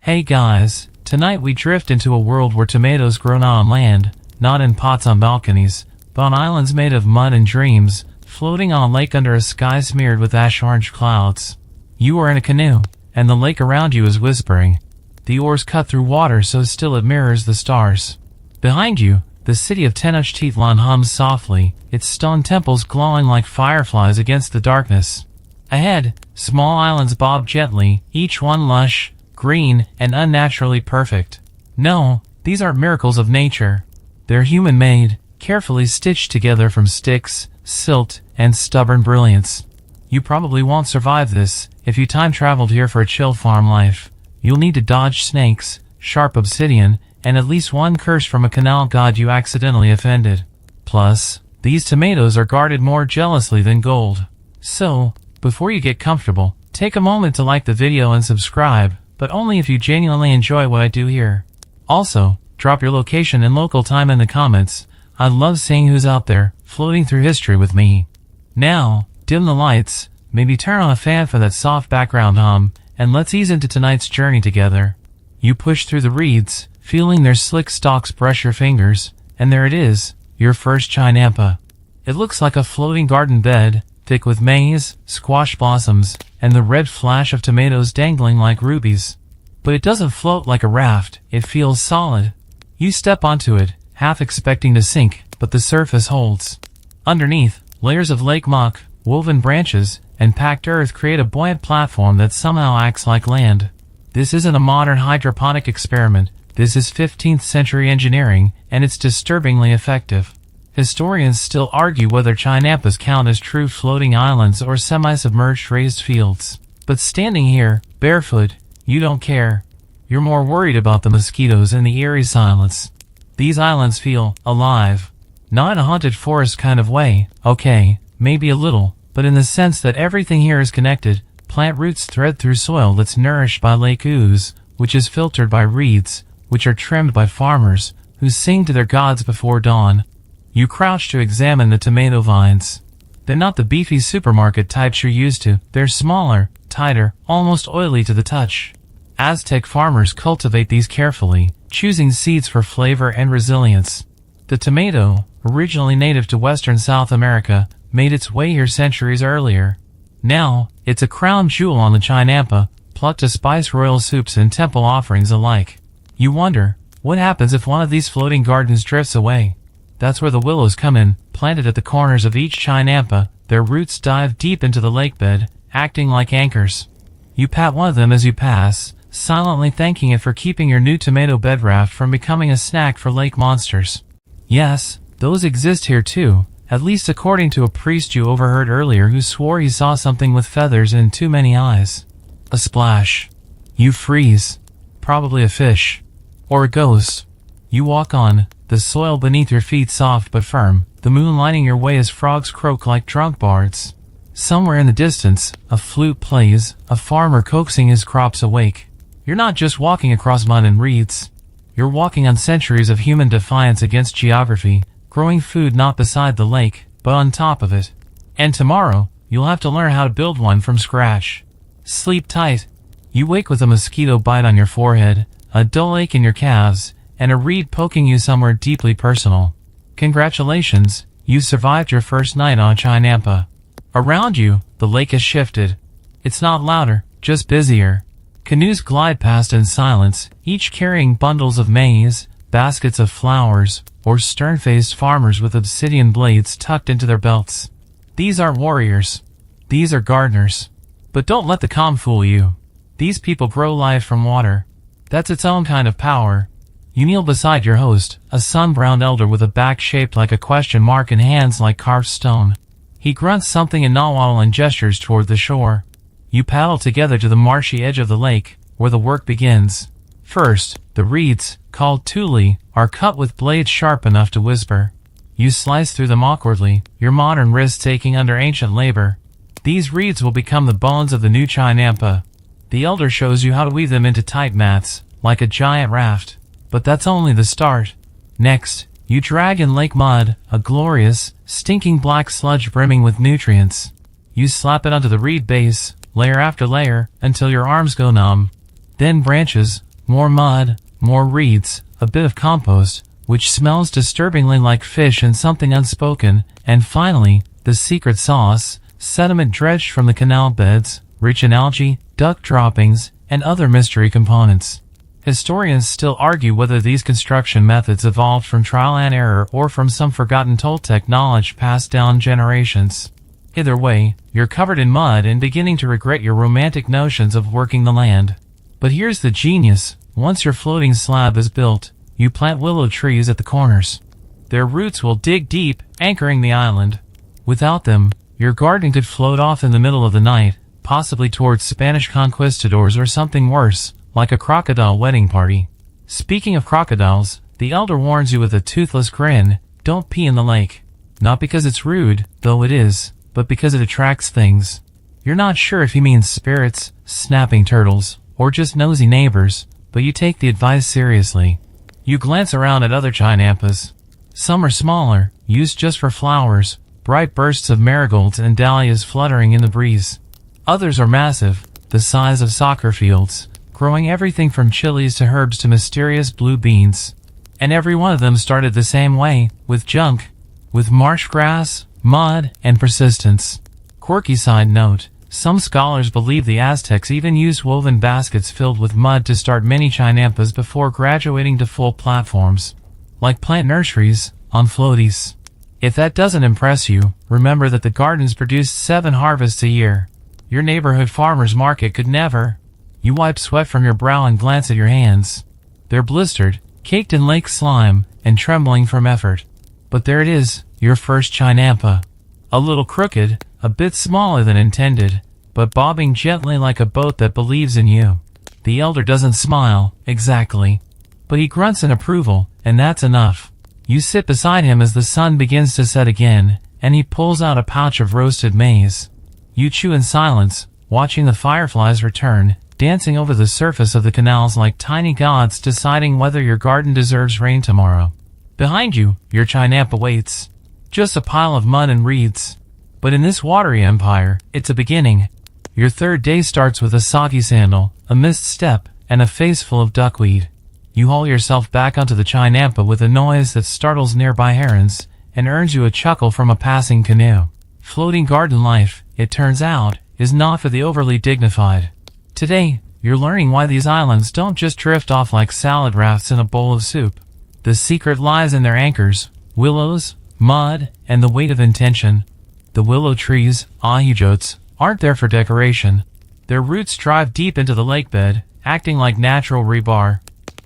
Hey guys, tonight we drift into a world where tomatoes grow not on land, not in pots on balconies, but on islands made of mud and dreams, floating on a lake under a sky smeared with ash-orange clouds. You are in a canoe, and the lake around you is whispering. The oars cut through water so still it mirrors the stars. Behind you, the city of Tenochtitlan hums softly, its stone temples glowing like fireflies against the darkness. Ahead, small islands bob gently, each one lush, green, and unnaturally perfect. No, these aren't miracles of nature. They're human-made, carefully stitched together from sticks, silt, and stubborn brilliance. You probably won't survive this if you time-traveled here for a chill farm life. You'll need to dodge snakes, sharp obsidian, and at least one curse from a canal god you accidentally offended. Plus, these tomatoes are guarded more jealously than gold. So, before you get comfortable, take a moment to like the video and subscribe, but only if you genuinely enjoy what I do here. Also, drop your location and local time in the comments. I love seeing who's out there, floating through history with me. Now, dim the lights, maybe turn on a fan for that soft background hum, and let's ease into tonight's journey together. You push through the reeds, feeling their slick stalks brush your fingers, and there it is, your first chinampa. It looks like a floating garden bed, thick with maize, squash blossoms, and the red flash of tomatoes dangling like rubies. But it doesn't float like a raft, it feels solid. You step onto it, half expecting to sink, but the surface holds. Underneath, layers of lake muck, woven branches, and packed earth create a buoyant platform that somehow acts like land. This isn't a modern hydroponic experiment, this is 15th century engineering, and it's disturbingly effective. Historians still argue whether chinampas count as true floating islands or semi-submerged raised fields. But standing here, barefoot, you don't care. You're more worried about the mosquitoes and the eerie silence. These islands feel alive. Not in a haunted forest kind of way, okay, maybe a little, but in the sense that everything here is connected. Plant roots thread through soil that's nourished by lake ooze, which is filtered by reeds, which are trimmed by farmers, who sing to their gods before dawn. You crouch to examine the tomato vines. They're not the beefy supermarket types you're used to, they're smaller, tighter, almost oily to the touch. Aztec farmers cultivate these carefully, choosing seeds for flavor and resilience. The tomato, originally native to western South America, made its way here centuries earlier. Now, it's a crown jewel on the chinampa, plucked to spice royal soups and temple offerings alike. You wonder, what happens if one of these floating gardens drifts away? That's where the willows come in, planted at the corners of each chinampa. Their roots dive deep into the lake bed, acting like anchors. You pat one of them as you pass, silently thanking it for keeping your new tomato bed raft from becoming a snack for lake monsters. Yes, those exist here too, at least according to a priest you overheard earlier who swore he saw something with feathers and too many eyes. A splash. You freeze. Probably a fish. Or a ghost. You walk on, the soil beneath your feet soft but firm, the moon lighting your way as frogs croak like drunk bards. Somewhere in the distance, a flute plays, a farmer coaxing his crops awake. You're not just walking across mud and reeds. You're walking on centuries of human defiance against geography, growing food not beside the lake, but on top of it. And tomorrow, you'll have to learn how to build one from scratch. Sleep tight. You wake with a mosquito bite on your forehead, a dull ache in your calves, and a reed poking you somewhere deeply personal. Congratulations, you survived your first night on chinampa. Around you, the lake has shifted. It's not louder, just busier. Canoes glide past in silence, each carrying bundles of maize, baskets of flowers, or stern-faced farmers with obsidian blades tucked into their belts. These aren't warriors. These are gardeners. But don't let the calm fool you. These people grow life from water. That's its own kind of power. You kneel beside your host, a sun-browned elder with a back shaped like a question mark and hands like carved stone. He grunts something in Nahuatl and gestures toward the shore. You paddle together to the marshy edge of the lake, where the work begins. First, the reeds, called tule, are cut with blades sharp enough to whisper. You slice through them awkwardly, your modern wrists aching under ancient labor. These reeds will become the bones of the new chinampa. The elder shows you how to weave them into tight mats, like a giant raft. But that's only the start. Next, you drag in lake mud, a glorious, stinking black sludge brimming with nutrients. You slap it onto the reed base, layer after layer, until your arms go numb. Then branches, More mud, more reeds, a bit of compost, which smells disturbingly like fish and something unspoken, and finally, the secret sauce, sediment dredged from the canal beds, rich in algae, duck droppings, and other mystery components. Historians still argue whether these construction methods evolved from trial and error or from some forgotten Toltec knowledge passed down generations. Either way, you're covered in mud and beginning to regret your romantic notions of working the land. But here's the genius. Once your floating slab is built, you plant willow trees at the corners. Their roots will dig deep, anchoring the island. Without them, your garden could float off in the middle of the night, possibly towards Spanish conquistadors or something worse, like a crocodile wedding party. Speaking of crocodiles, the elder warns you with a toothless grin, don't pee in the lake. Not because it's rude, though it is, but because it attracts things. You're not sure if he means spirits, snapping turtles, or just nosy neighbors, but you take the advice seriously. You glance around at other chinampas. Some are smaller, used just for flowers, bright bursts of marigolds and dahlias fluttering in the breeze. Others are massive, the size of soccer fields, growing everything from chilies to herbs to mysterious blue beans. And every one of them started the same way, with junk, with marsh grass, mud, and persistence. Quirky side note, some scholars believe the Aztecs even used woven baskets filled with mud to start mini chinampas before graduating to full platforms, like plant nurseries, on floaties. If that doesn't impress you, remember that the gardens produced 7 harvests a year. Your neighborhood farmer's market could never. You wipe sweat from your brow and glance at your hands. They're blistered, caked in lake slime, and trembling from effort. But there it is, your first chinampa. A little crooked, a bit smaller than intended, but bobbing gently like a boat that believes in you. The elder doesn't smile, exactly. But he grunts in approval, and that's enough. You sit beside him as the sun begins to set again, and he pulls out a pouch of roasted maize. You chew in silence, watching the fireflies return, dancing over the surface of the canals like tiny gods deciding whether your garden deserves rain tomorrow. Behind you, your chinampa waits. Just a pile of mud and reeds. But in this watery empire, it's a beginning. Your third day starts with a soggy sandal, a missed step, and a face full of duckweed. You haul yourself back onto the chinampa with a noise that startles nearby herons, and earns you a chuckle from a passing canoe. Floating garden life, it turns out, is not for the overly dignified. Today, you're learning why these islands don't just drift off like salad rafts in a bowl of soup. The secret lies in their anchors, willows, mud, and the weight of intention. The willow trees, ahijots, aren't there for decoration. Their roots drive deep into the lakebed, acting like natural rebar.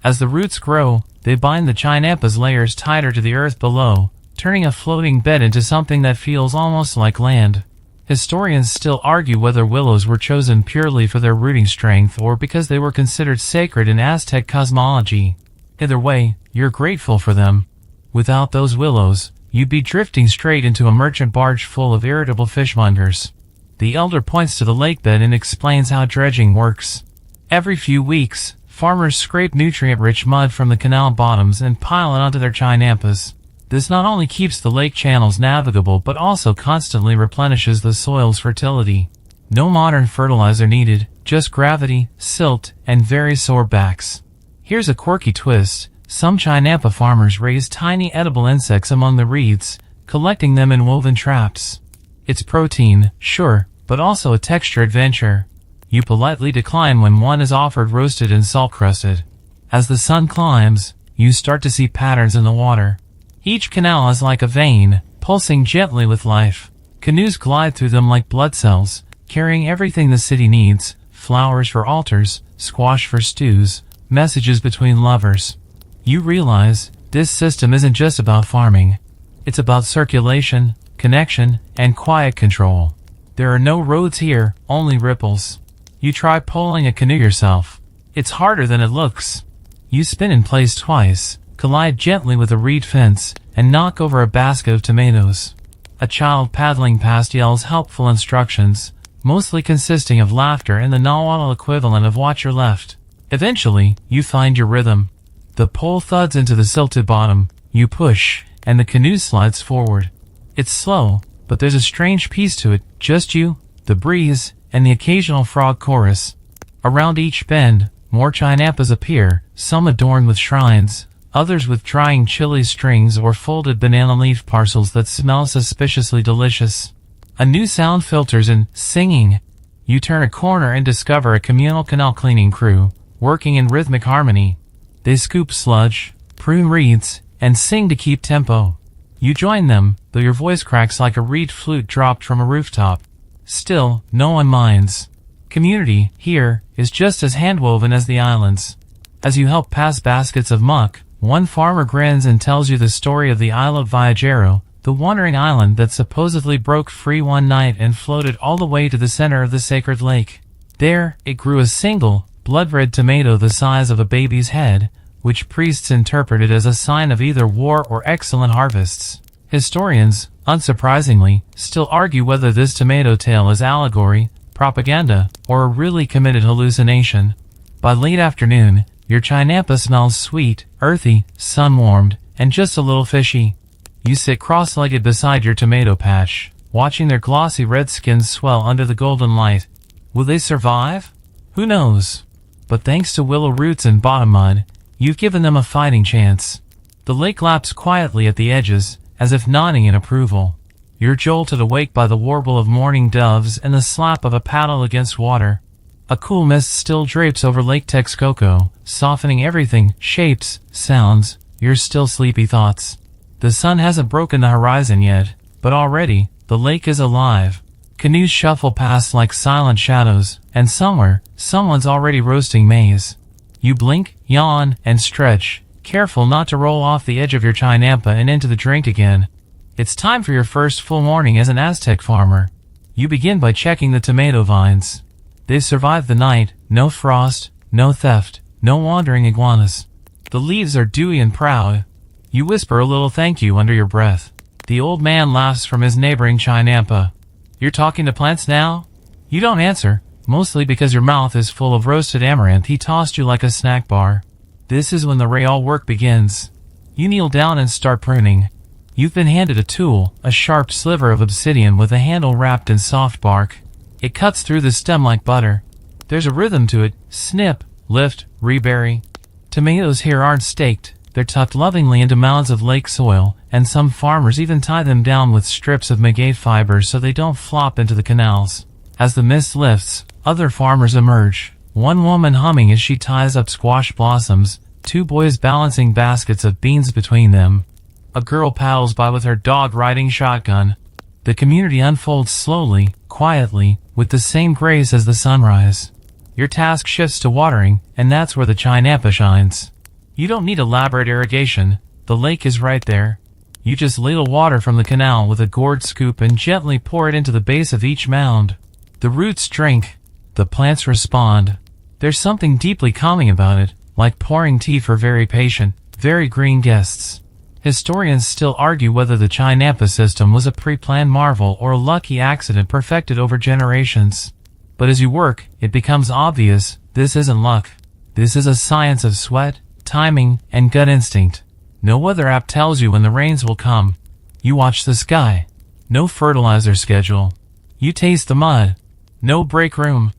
As the roots grow, they bind the chinampa's layers tighter to the earth below, turning a floating bed into something that feels almost like land. Historians still argue whether willows were chosen purely for their rooting strength or because they were considered sacred in Aztec cosmology. Either way, you're grateful for them. Without those willows, you'd be drifting straight into a merchant barge full of irritable fishmongers. The elder points to the lakebed and explains how dredging works. Every few weeks, farmers scrape nutrient-rich mud from the canal bottoms and pile it onto their chinampas. This not only keeps the lake channels navigable but also constantly replenishes the soil's fertility. No modern fertilizer needed, just gravity, silt, and very sore backs. Here's a quirky twist. Some chinampa farmers raise tiny edible insects among the reeds, collecting them in woven traps. It's protein, sure, but also a texture adventure. You politely decline when one is offered roasted and salt-crusted. As the sun climbs, you start to see patterns in the water. Each canal is like a vein, pulsing gently with life. Canoes glide through them like blood cells, carrying everything the city needs: flowers for altars, squash for stews, messages between lovers. You realize, this system isn't just about farming. It's about circulation, connection, and quiet control. There are no roads here, only ripples. You try pulling a canoe yourself. It's harder than it looks. You spin in place twice, collide gently with a reed fence, and knock over a basket of tomatoes. A child paddling past yells helpful instructions, mostly consisting of laughter and the Nahuatl equivalent of "watch your left." Eventually, you find your rhythm. The pole thuds into the silted bottom, you push, and the canoe slides forward. It's slow, but there's a strange peace to it, just you, the breeze, and the occasional frog chorus. Around each bend, more chinampas appear, some adorned with shrines, others with drying chili strings or folded banana leaf parcels that smell suspiciously delicious. A new sound filters in, singing. You turn a corner and discover a communal canal cleaning crew, working in rhythmic harmony. They scoop sludge, prune reeds, and sing to keep tempo. You join them, though your voice cracks like a reed flute dropped from a rooftop. Still, no one minds. Community, here, is just as handwoven as the islands. As you help pass baskets of muck, one farmer grins and tells you the story of the Isle of Viajero, the wandering island that supposedly broke free one night and floated all the way to the center of the sacred lake. There, it grew a single, blood-red tomato the size of a baby's head, which priests interpreted as a sign of either war or excellent harvests. Historians, unsurprisingly, still argue whether this tomato tale is allegory, propaganda, or a really committed hallucination. By late afternoon, your chinampa smells sweet, earthy, sun-warmed, and just a little fishy. You sit cross-legged beside your tomato patch, watching their glossy red skins swell under the golden light. Will they survive? Who knows? But thanks to willow roots and bottom mud, you've given them a fighting chance. The lake laps quietly at the edges, as if nodding in approval. You're jolted awake by the warble of morning doves and the slap of a paddle against water. A cool mist still drapes over Lake Texcoco, softening everything, shapes, sounds, your still sleepy thoughts. The sun hasn't broken the horizon yet, but already, the lake is alive. Canoes shuffle past like silent shadows, and somewhere, someone's already roasting maize. You blink, yawn, and stretch, careful not to roll off the edge of your chinampa and into the drink again. It's time for your first full morning as an Aztec farmer. You begin by checking the tomato vines. They've survived the night, no frost, no theft, no wandering iguanas. The leaves are dewy and proud. You whisper a little thank you under your breath. The old man laughs from his neighboring chinampa. You're talking to plants now? You don't answer, mostly because your mouth is full of roasted amaranth he tossed you like a snack bar. This is when the real work begins. You kneel down and start pruning. You've been handed a tool, a sharp sliver of obsidian with a handle wrapped in soft bark. It cuts through the stem like butter. There's a rhythm to it, snip, lift, rebury. Tomatoes here aren't staked. They're tucked lovingly into mounds of lake soil, and some farmers even tie them down with strips of maguey fibers so they don't flop into the canals. As the mist lifts, other farmers emerge, one woman humming as she ties up squash blossoms, two boys balancing baskets of beans between them. A girl paddles by with her dog riding shotgun. The community unfolds slowly, quietly, with the same grace as the sunrise. Your task shifts to watering, and that's where the chinampa shines. You don't need elaborate irrigation, the lake is right there. You just ladle water from the canal with a gourd scoop and gently pour it into the base of each mound. The roots drink. The plants respond. There's something deeply calming about it, like pouring tea for very patient, very green guests. Historians still argue whether the chinampa system was a pre-planned marvel or a lucky accident perfected over generations. But as you work, it becomes obvious, this isn't luck. This is a science of sweat, timing, and gut instinct. No weather app tells you when the rains will come. You watch the sky. No fertilizer schedule. You taste the mud. No break room.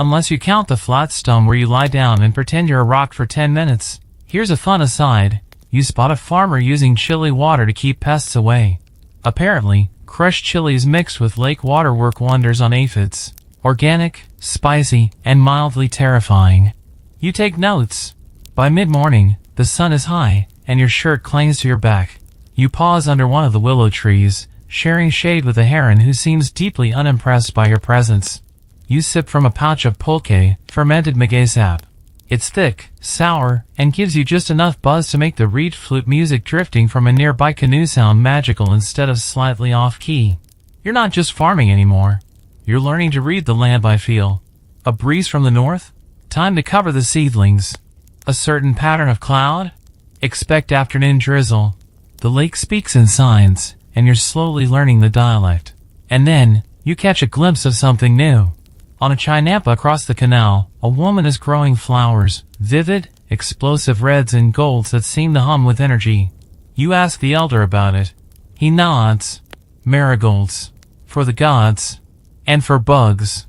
Unless you count the flat stone where you lie down and pretend you're a rock for 10 minutes. Here's a fun aside. You spot a farmer using chili water to keep pests away. Apparently, crushed chilies mixed with lake water work wonders on aphids. Organic, spicy, and mildly terrifying. You take notes. By mid-morning, the sun is high, and your shirt clings to your back. You pause under one of the willow trees, sharing shade with a heron who seems deeply unimpressed by your presence. You sip from a pouch of pulque, fermented maguey sap. It's thick, sour, and gives you just enough buzz to make the reed flute music drifting from a nearby canoe sound magical instead of slightly off-key. You're not just farming anymore. You're learning to read the land by feel. A breeze from the north? Time to cover the seedlings. A certain pattern of cloud? Expect afternoon drizzle. The lake speaks in signs, and you're slowly learning the dialect. And then, you catch a glimpse of something new. On a chinampa across the canal, a woman is growing flowers, vivid, explosive reds and golds that seem to hum with energy. You ask the elder about it. He nods. Marigolds. For the gods. And for bugs.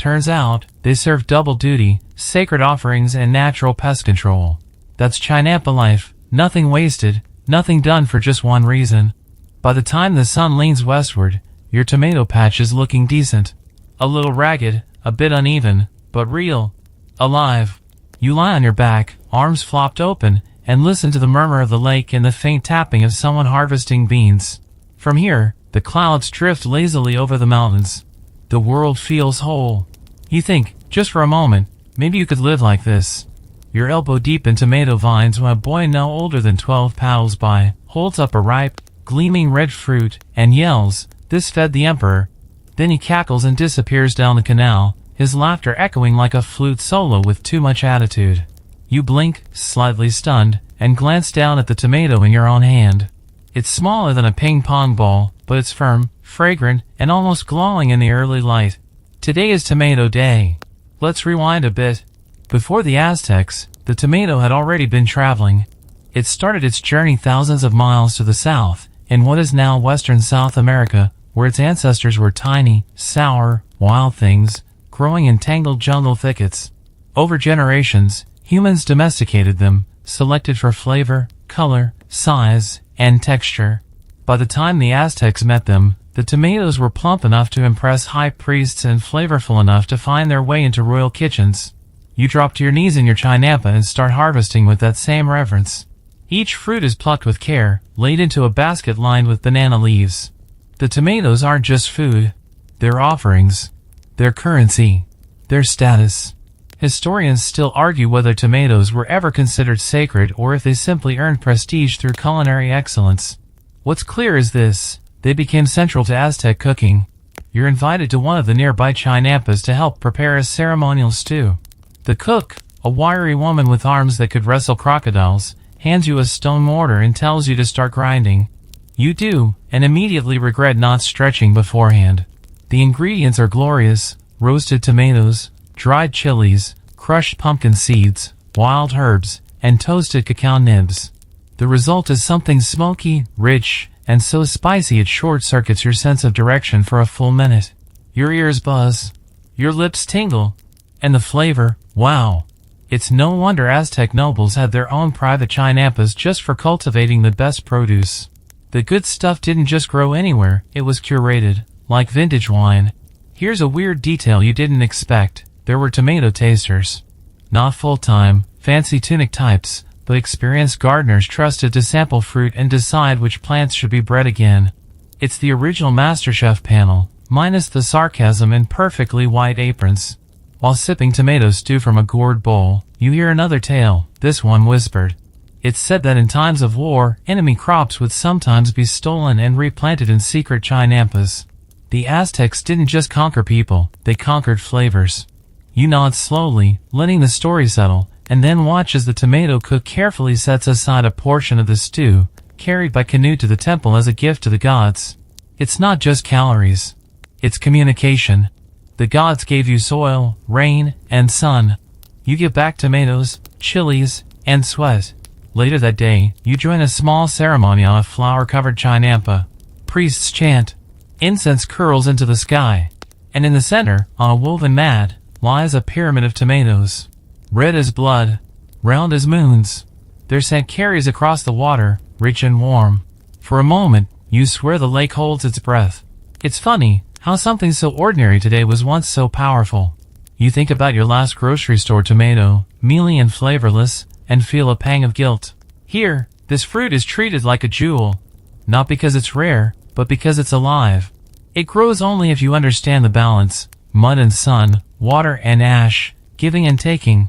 Turns out, they serve double duty, sacred offerings and natural pest control. That's chinampa life, nothing wasted, nothing done for just one reason. By the time the sun leans westward, your tomato patch is looking decent. A little ragged, a bit uneven, but real. Alive. You lie on your back, arms flopped open, and listen to the murmur of the lake and the faint tapping of someone harvesting beans. From here, the clouds drift lazily over the mountains. The world feels whole. You think, just for a moment, maybe you could live like this. You're elbow deep in tomato vines when a boy no older than 12 paddles by, holds up a ripe, gleaming red fruit, and yells, "This fed the emperor." Then he cackles and disappears down the canal, his laughter echoing like a flute solo with too much attitude. You blink, slightly stunned, and glance down at the tomato in your own hand. It's smaller than a ping-pong ball, but it's firm, fragrant, and almost glowing in the early light. Today is Tomato Day. Let's rewind a bit. Before the Aztecs, the tomato had already been traveling. It started its journey thousands of miles to the south, in what is now western South America, where its ancestors were tiny, sour, wild things, growing in tangled jungle thickets. Over generations, humans domesticated them, selected for flavor, color, size, and texture. By the time the Aztecs met them, the tomatoes were plump enough to impress high priests and flavorful enough to find their way into royal kitchens. You drop to your knees in your chinampa and start harvesting with that same reverence. Each fruit is plucked with care, laid into a basket lined with banana leaves. The tomatoes aren't just food. They're offerings. They're currency. They're status. Historians still argue whether tomatoes were ever considered sacred or if they simply earned prestige through culinary excellence. What's clear is this: they became central to Aztec cooking. You're invited to one of the nearby chinampas to help prepare a ceremonial stew. The cook, a wiry woman with arms that could wrestle crocodiles, hands you a stone mortar and tells you to start grinding. You do, and immediately regret not stretching beforehand. The ingredients are glorious: roasted tomatoes, dried chilies, crushed pumpkin seeds, wild herbs, and toasted cacao nibs. The result is something smoky, rich, and so spicy it short-circuits your sense of direction for a full minute. Your ears buzz. Your lips tingle. And the flavor, wow! It's no wonder Aztec nobles had their own private chinampas just for cultivating the best produce. The good stuff didn't just grow anywhere, it was curated, like vintage wine. Here's a weird detail you didn't expect: there were tomato tasters. Not full-time, fancy tunic types, but experienced gardeners trusted to sample fruit and decide which plants should be bred again. It's the original MasterChef panel, minus the sarcasm and perfectly white aprons. While sipping tomato stew from a gourd bowl, you hear another tale, this one whispered. It's said that in times of war, enemy crops would sometimes be stolen and replanted in secret chinampas. The Aztecs didn't just conquer people, they conquered flavors. You nod slowly, letting the story settle, and then watch as the tomato cook carefully sets aside a portion of the stew, carried by canoe to the temple as a gift to the gods. It's not just calories. It's communication. The gods gave you soil, rain, and sun. You give back tomatoes, chilies, and sweat. Later that day, you join a small ceremony on a flower-covered chinampa. Priests chant. Incense curls into the sky. And in the center, on a woven mat, lies a pyramid of tomatoes. Red as blood, round as moons. Their scent carries across the water, rich and warm. For a moment, you swear the lake holds its breath. It's funny how something so ordinary today was once so powerful. You think about your last grocery store tomato, mealy and flavorless, and feel a pang of guilt. Here, this fruit is treated like a jewel. Not because it's rare, but because it's alive. It grows only if you understand the balance: mud and sun, water and ash, giving and taking.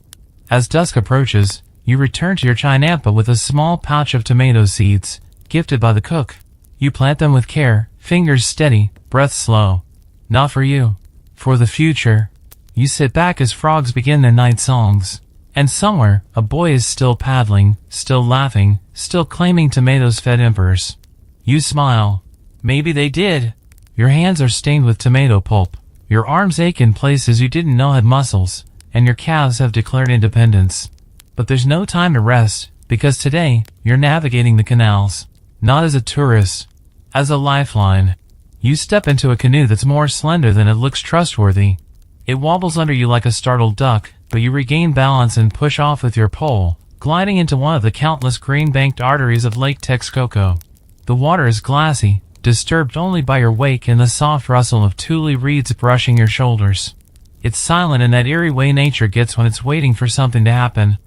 As dusk approaches, you return to your chinampa with a small pouch of tomato seeds, gifted by the cook. You plant them with care, fingers steady, breath slow. Not for you. For the future. You sit back as frogs begin their night songs. And somewhere, a boy is still paddling, still laughing, still claiming tomatoes fed emperors. You smile. Maybe they did. Your hands are stained with tomato pulp. Your arms ache in places you didn't know had muscles, and your calves have declared independence. But there's no time to rest, because today, you're navigating the canals. Not as a tourist. As a lifeline. You step into a canoe that's more slender than it looks trustworthy. It wobbles under you like a startled duck, but you regain balance and push off with your pole, gliding into one of the countless green-banked arteries of Lake Texcoco. The water is glassy, disturbed only by your wake and the soft rustle of tule reeds brushing your shoulders. It's silent in that eerie way nature gets when it's waiting for something to happen.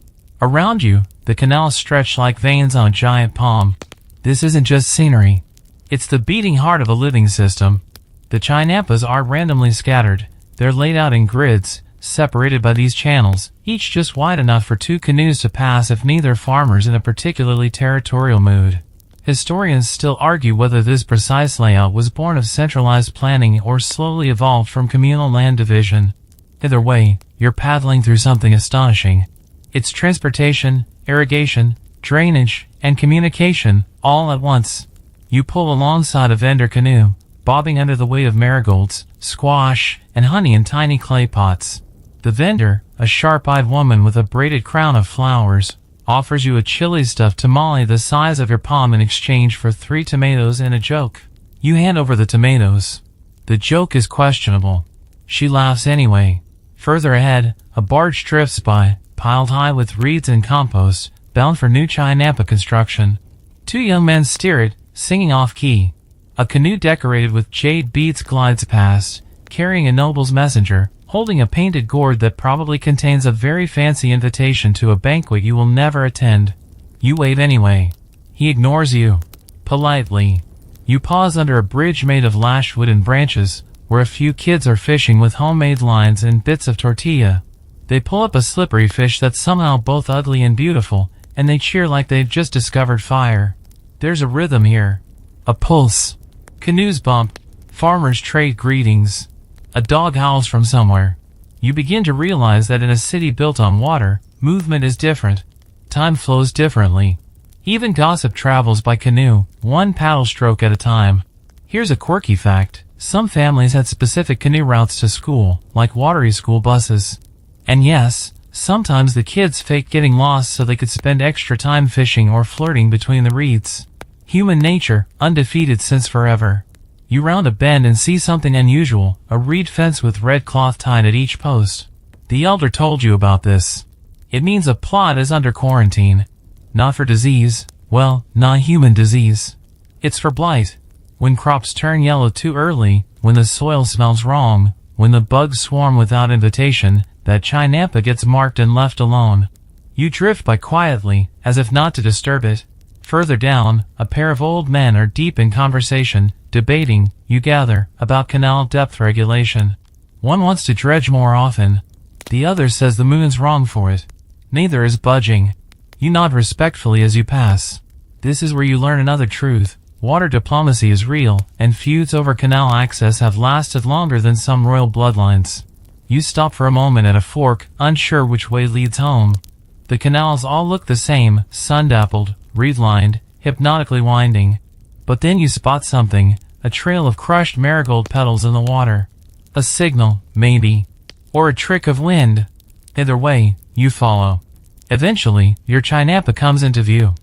Around you, the canals stretch like veins on a giant palm. This isn't just scenery. It's the beating heart of a living system. The chinampas are randomly scattered. They're laid out in grids, separated by these channels, each just wide enough for 2 canoes to pass if neither farmer's in a particularly territorial mood. Historians still argue whether this precise layout was born of centralized planning or slowly evolved from communal land division. Either way, you're paddling through something astonishing. It's transportation, irrigation, drainage, and communication, all at once. You pull alongside a vendor canoe, bobbing under the weight of marigolds, squash, and honey in tiny clay pots. The vendor, a sharp-eyed woman with a braided crown of flowers, offers you a chili-stuffed tamale the size of your palm in exchange for 3 tomatoes and a joke. You hand over the tomatoes. The joke is questionable. She laughs anyway. Further ahead, a barge drifts by, piled high with reeds and compost, bound for new chinampa construction. 2 young men steer it, singing off-key. A canoe decorated with jade beads glides past, carrying a noble's messenger, holding a painted gourd that probably contains a very fancy invitation to a banquet you will never attend. You wave anyway. He ignores you. Politely. You pause under a bridge made of lashed wooden branches, where a few kids are fishing with homemade lines and bits of tortilla. They pull up a slippery fish that's somehow both ugly and beautiful, and they cheer like they've just discovered fire. There's a rhythm here. A pulse. Canoes bump. Farmers trade greetings. A dog howls from somewhere. You begin to realize that in a city built on water, movement is different. Time flows differently. Even gossip travels by canoe, 1 paddle stroke at a time. Here's a quirky fact. Some families had specific canoe routes to school, like watery school buses. And yes, sometimes the kids faked getting lost so they could spend extra time fishing or flirting between the reeds. Human nature, undefeated since forever. You round a bend and see something unusual, a reed fence with red cloth tied at each post. The elder told you about this. It means a plot is under quarantine. Not for disease, well, not human disease. It's for blight. When crops turn yellow too early, when the soil smells wrong, when the bugs swarm without invitation, that chinampa gets marked and left alone. You drift by quietly, as if not to disturb it. Further down, a pair of old men are deep in conversation, debating, you gather, about canal depth regulation. One wants to dredge more often. The other says the moon's wrong for it. Neither is budging. You nod respectfully as you pass. This is where you learn another truth. Water diplomacy is real, and feuds over canal access have lasted longer than some royal bloodlines. You stop for a moment at a fork, unsure which way leads home. The canals all look the same, sun-dappled, reed-lined, hypnotically winding. But then you spot something, a trail of crushed marigold petals in the water. A signal, maybe. Or a trick of wind. Either way, you follow. Eventually, your chinampa comes into view.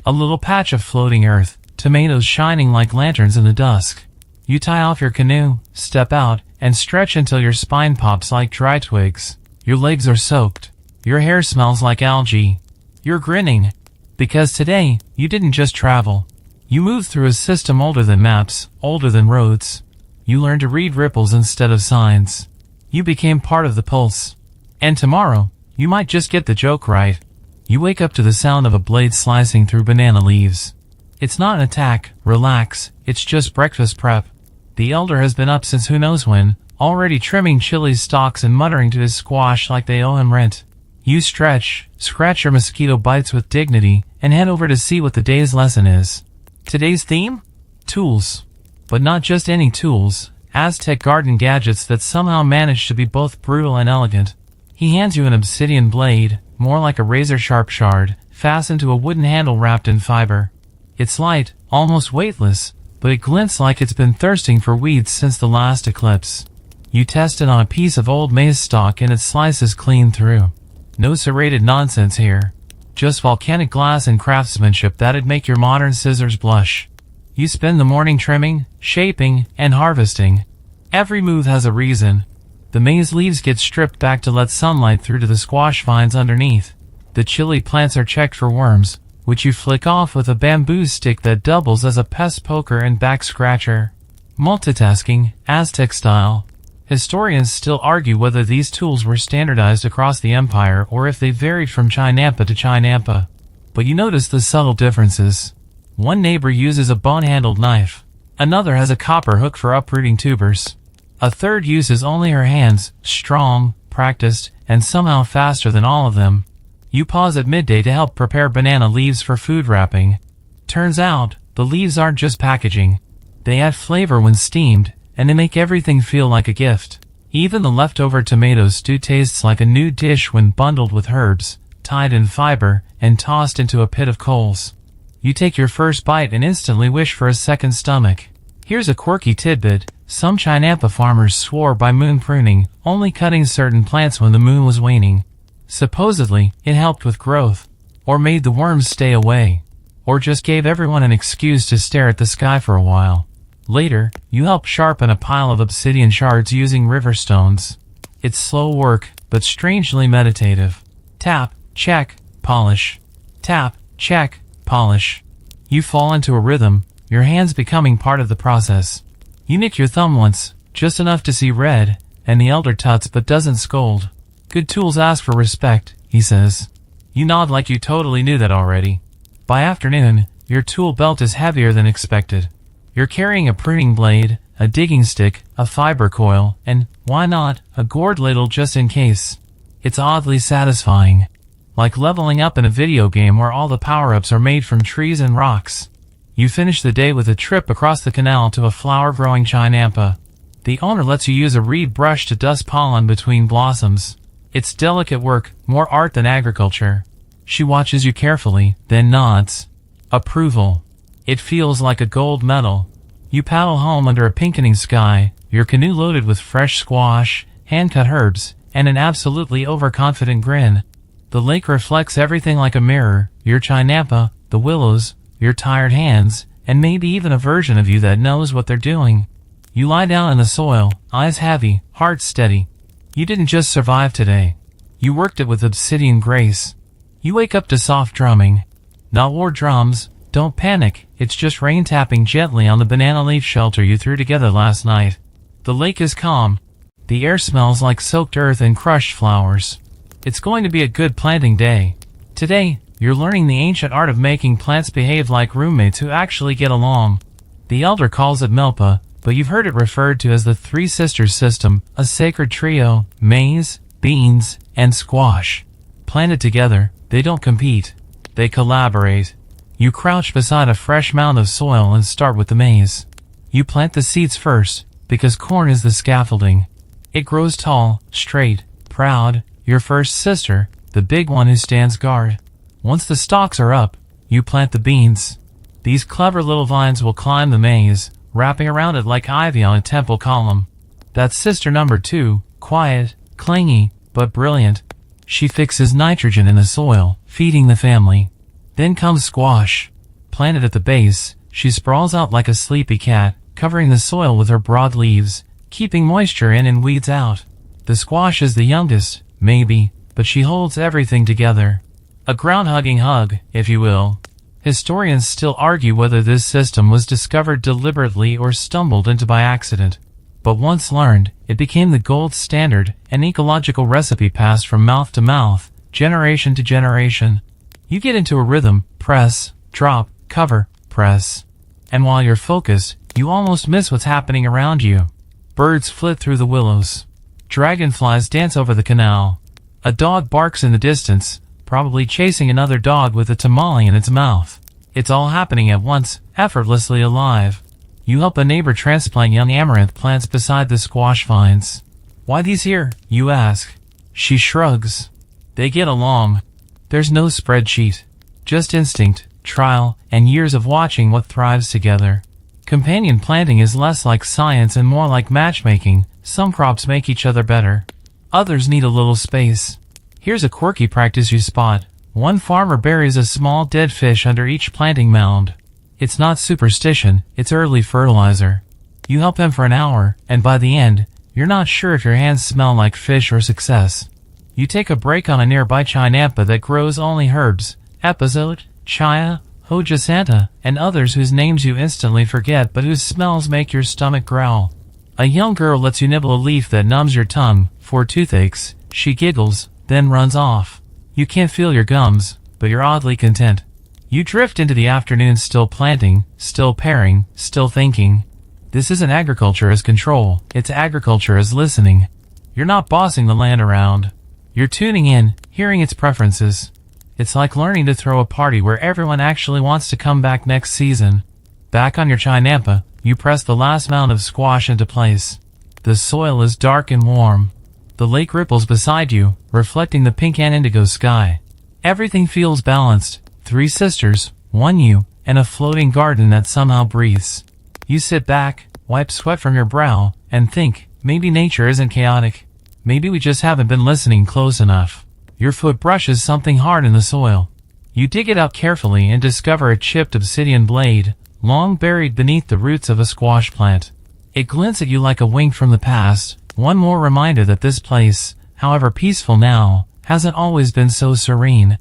A little patch of floating earth, tomatoes shining like lanterns in the dusk. You tie off your canoe, step out, and stretch until your spine pops like dry twigs. Your legs are soaked. Your hair smells like algae. You're grinning. Because today, you didn't just travel. You moved through a system older than maps, older than roads. You learned to read ripples instead of signs. You became part of the pulse. And tomorrow, you might just get the joke right. You wake up to the sound of a blade slicing through banana leaves. It's not an attack, relax, it's just breakfast prep. The elder has been up since who knows when, already trimming chili stalks and muttering to his squash like they owe him rent. You stretch, scratch your mosquito bites with dignity, and head over to see what the day's lesson is. Today's theme? Tools. But not just any tools, Aztec garden gadgets that somehow manage to be both brutal and elegant. He hands you an obsidian blade, more like a razor-sharp shard, fastened to a wooden handle wrapped in fiber. It's light, almost weightless, but it glints like it's been thirsting for weeds since the last eclipse. You test it on a piece of old maize stalk and it slices clean through. No serrated nonsense here. Just volcanic glass and craftsmanship that'd make your modern scissors blush. You spend the morning trimming, shaping, and harvesting. Every move has a reason. The maize leaves get stripped back to let sunlight through to the squash vines underneath. The chili plants are checked for worms, which you flick off with a bamboo stick that doubles as a pest poker and back scratcher. Multitasking, Aztec style. Historians still argue whether these tools were standardized across the empire or if they varied from chinampa to chinampa. But you notice the subtle differences. One neighbor uses a bone-handled knife. Another has a copper hook for uprooting tubers. A third uses only her hands, strong, practiced, and somehow faster than all of them. You pause at midday to help prepare banana leaves for food wrapping. Turns out, the leaves aren't just packaging. They add flavor when steamed, and they make everything feel like a gift. Even the leftover tomato stew tastes like a new dish when bundled with herbs, tied in fiber, and tossed into a pit of coals. You take your first bite and instantly wish for a second stomach. Here's a quirky tidbit. Some chinampa farmers swore by moon pruning, only cutting certain plants when the moon was waning. Supposedly, it helped with growth, or made the worms stay away, or just gave everyone an excuse to stare at the sky for a while. Later, you help sharpen a pile of obsidian shards using river stones. It's slow work, but strangely meditative. Tap, check, polish. Tap, check, polish. You fall into a rhythm, your hands becoming part of the process. You nick your thumb once, just enough to see red, and the elder tuts but doesn't scold. Good tools ask for respect, he says. You nod like you totally knew that already. By afternoon, your tool belt is heavier than expected. You're carrying a pruning blade, a digging stick, a fiber coil, and, why not, a gourd ladle just in case. It's oddly satisfying. Like leveling up in a video game where all the power-ups are made from trees and rocks. You finish the day with a trip across the canal to a flower-growing chinampa. The owner lets you use a reed brush to dust pollen between blossoms. It's delicate work, more art than agriculture. She watches you carefully, then nods. Approval. It feels like a gold medal. You paddle home under a pinkening sky, your canoe loaded with fresh squash, hand-cut herbs, and an absolutely overconfident grin. The lake reflects everything like a mirror, your chinampa, the willows, your tired hands, and maybe even a version of you that knows what they're doing. You lie down in the soil, eyes heavy, heart steady. You didn't just survive today. You worked it with obsidian grace. You wake up to soft drumming. Not war drums. Don't panic, it's just rain tapping gently on the banana leaf shelter you threw together last night. The lake is calm. The air smells like soaked earth and crushed flowers. It's going to be a good planting day. Today, you're learning the ancient art of making plants behave like roommates who actually get along. The elder calls it Melpa, but you've heard it referred to as the Three Sisters system, a sacred trio: maize, beans, and squash. Planted together, they don't compete. They collaborate. You crouch beside a fresh mound of soil and start with the maize. You plant the seeds first, because corn is the scaffolding. It grows tall, straight, proud, your first sister, the big one who stands guard. Once the stalks are up, you plant the beans. These clever little vines will climb the maize, wrapping around it like ivy on a temple column. That's sister number 2, quiet, clingy, but brilliant. She fixes nitrogen in the soil, feeding the family. Then comes squash. Planted at the base, she sprawls out like a sleepy cat, covering the soil with her broad leaves, keeping moisture in and weeds out. The squash is the youngest, maybe, but she holds everything together. A ground-hugging hug, if you will. Historians still argue whether this system was discovered deliberately or stumbled into by accident. But once learned, it became the gold standard, an ecological recipe passed from mouth to mouth, generation to generation. You get into a rhythm, press, drop, cover, press. And while you're focused, you almost miss what's happening around you. Birds flit through the willows. Dragonflies dance over the canal. A dog barks in the distance, probably chasing another dog with a tamale in its mouth. It's all happening at once, effortlessly alive. You help a neighbor transplant young amaranth plants beside the squash vines. Why these here, you ask? She shrugs. They get along. There's no spreadsheet. Just instinct, trial, and years of watching what thrives together. Companion planting is less like science and more like matchmaking. Some crops make each other better. Others need a little space. Here's a quirky practice you spot. One farmer buries a small dead fish under each planting mound. It's not superstition, it's early fertilizer. You help him for an hour, and by the end, You're not sure if your hands smell like fish or success. You take a break on a nearby chinampa that grows only herbs, epizode, chia, hoja santa, and others whose names you instantly forget but whose smells make your stomach growl. A young girl lets you nibble a leaf that numbs your tongue for toothaches. She giggles, then runs off. You can't feel your gums, but you're oddly content. You drift into the afternoon still planting, still paring, still thinking. This isn't agriculture as control, it's agriculture as listening. You're not bossing the land around. You're tuning in, hearing its preferences. It's like learning to throw a party where everyone actually wants to come back next season. Back on your chinampa, you press the last mound of squash into place. The soil is dark and warm. The lake ripples beside you, reflecting the pink and indigo sky. Everything feels balanced. 3 sisters, 1 you, and a floating garden that somehow breathes. You sit back, wipe sweat from your brow, and think, maybe nature isn't chaotic. Maybe we just haven't been listening close enough. Your foot brushes something hard in the soil. You dig it out carefully and discover a chipped obsidian blade, long buried beneath the roots of a squash plant. It glints at you like a wink from the past, one more reminder that this place, however peaceful now, hasn't always been so serene.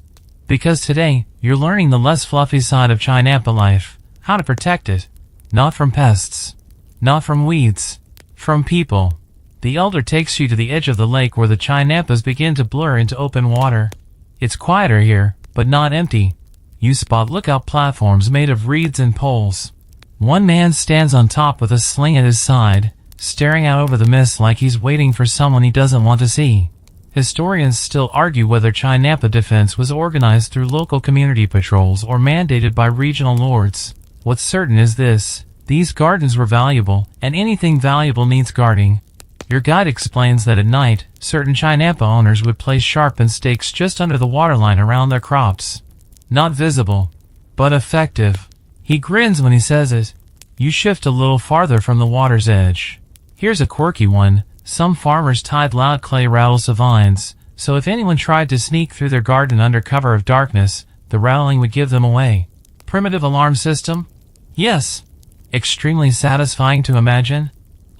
Because today, you're learning the less fluffy side of chinampa life, how to protect it. Not from pests. Not from weeds. From people. The elder takes you to the edge of the lake where the chinampas begin to blur into open water. It's quieter here, but not empty. You spot lookout platforms made of reeds and poles. One man stands on top with a sling at his side, staring out over the mist like he's waiting for someone he doesn't want to see. Historians still argue whether chinampa defense was organized through local community patrols or mandated by regional lords. What's certain is this: these gardens were valuable, and anything valuable needs guarding. Your guide explains that at night, certain chinampa owners would place sharpened stakes just under the waterline around their crops. Not visible, but effective. He grins when he says it. You shift a little farther from the water's edge. Here's a quirky one. Some farmers tied loud clay rattles to vines, so if anyone tried to sneak through their garden under cover of darkness, the rattling would give them away. Primitive alarm system? Yes. Extremely satisfying to imagine?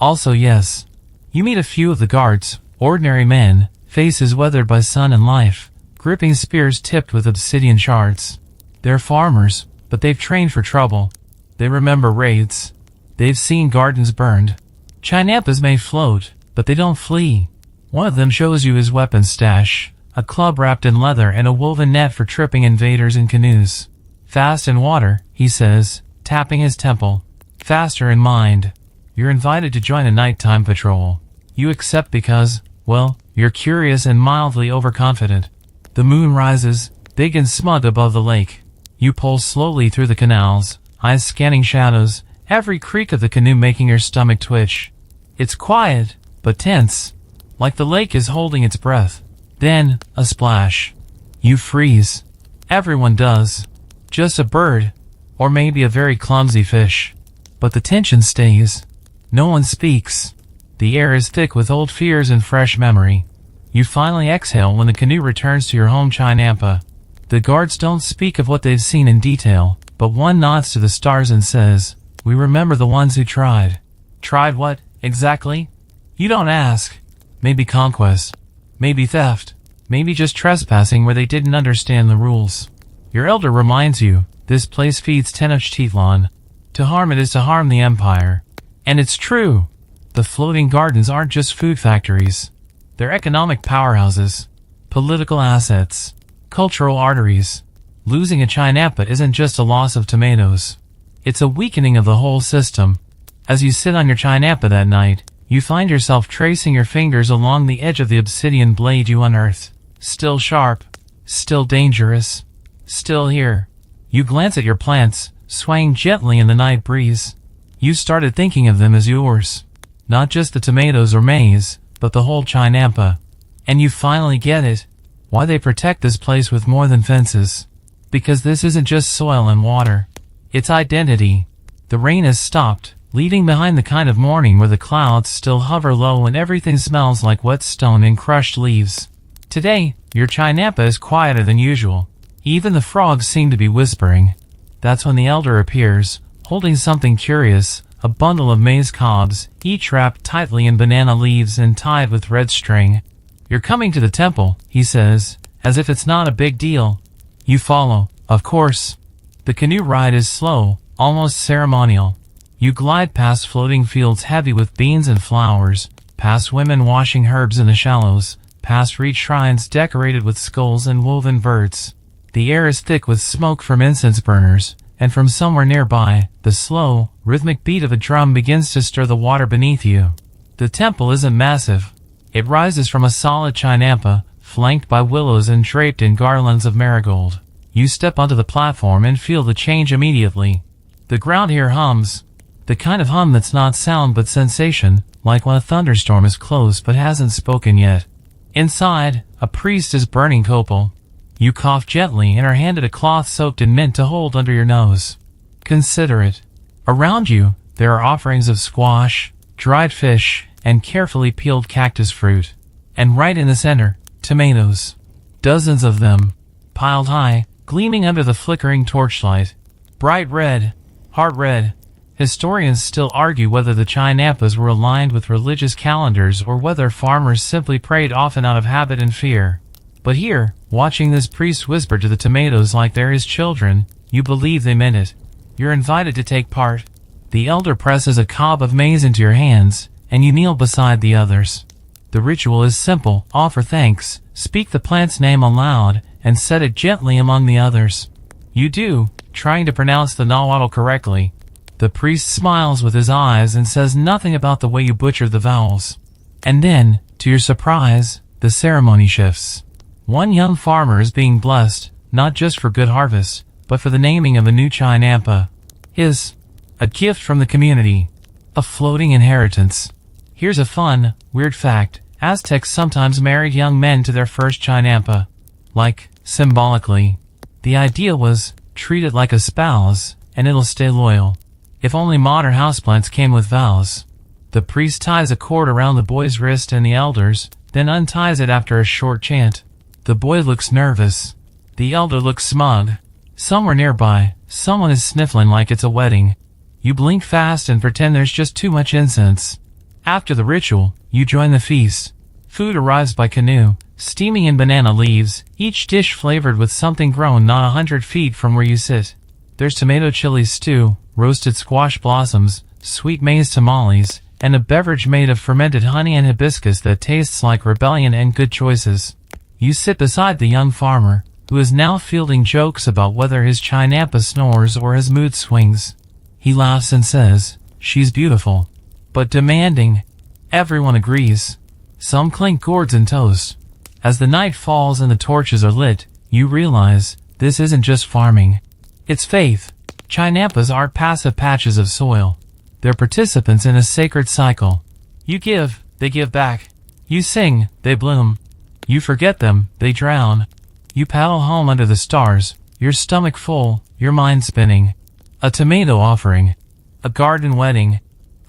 Also yes. You meet a few of the guards, ordinary men, faces weathered by sun and life, gripping spears tipped with obsidian shards. They're farmers, but they've trained for trouble. They remember raids. They've seen gardens burned. Chinampas may float, but they don't flee. One of them shows you his weapon stash, a club wrapped in leather and a woven net for tripping invaders in canoes. Fast in water, he says, tapping his temple. Faster in mind. You're invited to join a nighttime patrol. You accept because, well, you're curious and mildly overconfident. The moon rises, big and smug above the lake. You pull slowly through the canals, eyes scanning shadows, every creak of the canoe making your stomach twitch. It's quiet, but tense, like the lake is holding its breath. Then, a splash. You freeze. Everyone does. Just a bird, or maybe a very clumsy fish. But the tension stays. No one speaks. The air is thick with old fears and fresh memory. You finally exhale when the canoe returns to your home chinampa. The guards don't speak of what they've seen in detail, but one nods to the stars and says, "We remember the ones who tried." Tried what, exactly? You don't ask. Maybe conquest. Maybe theft. Maybe just trespassing where they didn't understand the rules. Your elder reminds you, this place feeds Tenochtitlan. To harm it is to harm the empire. And it's true. The floating gardens aren't just food factories. They're economic powerhouses. Political assets. Cultural arteries. Losing a chinampa isn't just a loss of tomatoes. It's a weakening of the whole system. As you sit on your chinampa that night, you find yourself tracing your fingers along the edge of the obsidian blade you unearthed. Still sharp. Still dangerous. Still here. You glance at your plants, swaying gently in the night breeze. You started thinking of them as yours. Not just the tomatoes or maize, but the whole chinampa. And you finally get it. Why they protect this place with more than fences. Because this isn't just soil and water. It's identity. The rain has stopped, leaving behind the kind of morning where the clouds still hover low and everything smells like wet stone and crushed leaves. Today, your chinampa is quieter than usual. Even the frogs seem to be whispering. That's when the elder appears, holding something curious, a bundle of maize cobs, each wrapped tightly in banana leaves and tied with red string. "You're coming to the temple," he says, as if it's not a big deal. You follow, of course. The canoe ride is slow, almost ceremonial. You glide past floating fields heavy with beans and flowers, past women washing herbs in the shallows, past reed shrines decorated with skulls and woven birds. The air is thick with smoke from incense burners, and from somewhere nearby, the slow, rhythmic beat of a drum begins to stir the water beneath you. The temple isn't massive. It rises from a solid chinampa, flanked by willows and draped in garlands of marigold. You step onto the platform and feel the change immediately. The ground here hums. The kind of hum that's not sound but sensation, like when a thunderstorm is close but hasn't spoken yet. Inside, a priest is burning copal. You cough gently and are handed a cloth soaked in mint to hold under your nose. Consider it. Around you, there are offerings of squash, dried fish, and carefully peeled cactus fruit. And right in the center, tomatoes. Dozens of them, piled high, gleaming under the flickering torchlight. Bright red, heart red. Historians still argue whether the chinampas were aligned with religious calendars or whether farmers simply prayed often out of habit and fear. But here, watching this priest whisper to the tomatoes like they're his children, you believe they meant it. You're invited to take part. The elder presses a cob of maize into your hands, and you kneel beside the others. The ritual is simple: offer thanks, speak the plant's name aloud, and set it gently among the others. You do, trying to pronounce the nahuatl correctly. The priest smiles with his eyes and says nothing about the way you butchered the vowels. And then, to your surprise, the ceremony shifts. One young farmer is being blessed, not just for good harvest, but for the naming of a new chinampa. A gift from the community. A floating inheritance. Here's a fun, weird fact. Aztecs sometimes married young men to their first chinampa. Like, symbolically. The idea was, treat it like a spouse, and it'll stay loyal. If only modern houseplants came with vows. The priest ties a cord around the boy's wrist and the elder's, then unties it after a short chant. The boy looks nervous. The elder looks smug. Somewhere nearby, someone is sniffling like it's a wedding. You blink fast and pretend there's just too much incense. After the ritual, you join the feast. Food arrives by canoe, steaming in banana leaves, each dish flavored with something grown not 100 feet from where you sit. There's tomato chili stew, roasted squash blossoms, sweet maize tamales, and a beverage made of fermented honey and hibiscus that tastes like rebellion and good choices. You sit beside the young farmer, who is now fielding jokes about whether his chinampa snores or his mood swings. He laughs and says, "She's beautiful, but demanding." Everyone agrees. Some clink gourds and toast. As the night falls and the torches are lit, you realize, this isn't just farming. It's faith. Chinampas aren't passive patches of soil. They're participants in a sacred cycle. You give, they give back. You sing, they bloom. You forget them, they drown. You paddle home under the stars, your stomach full, your mind spinning. A tomato offering. A garden wedding.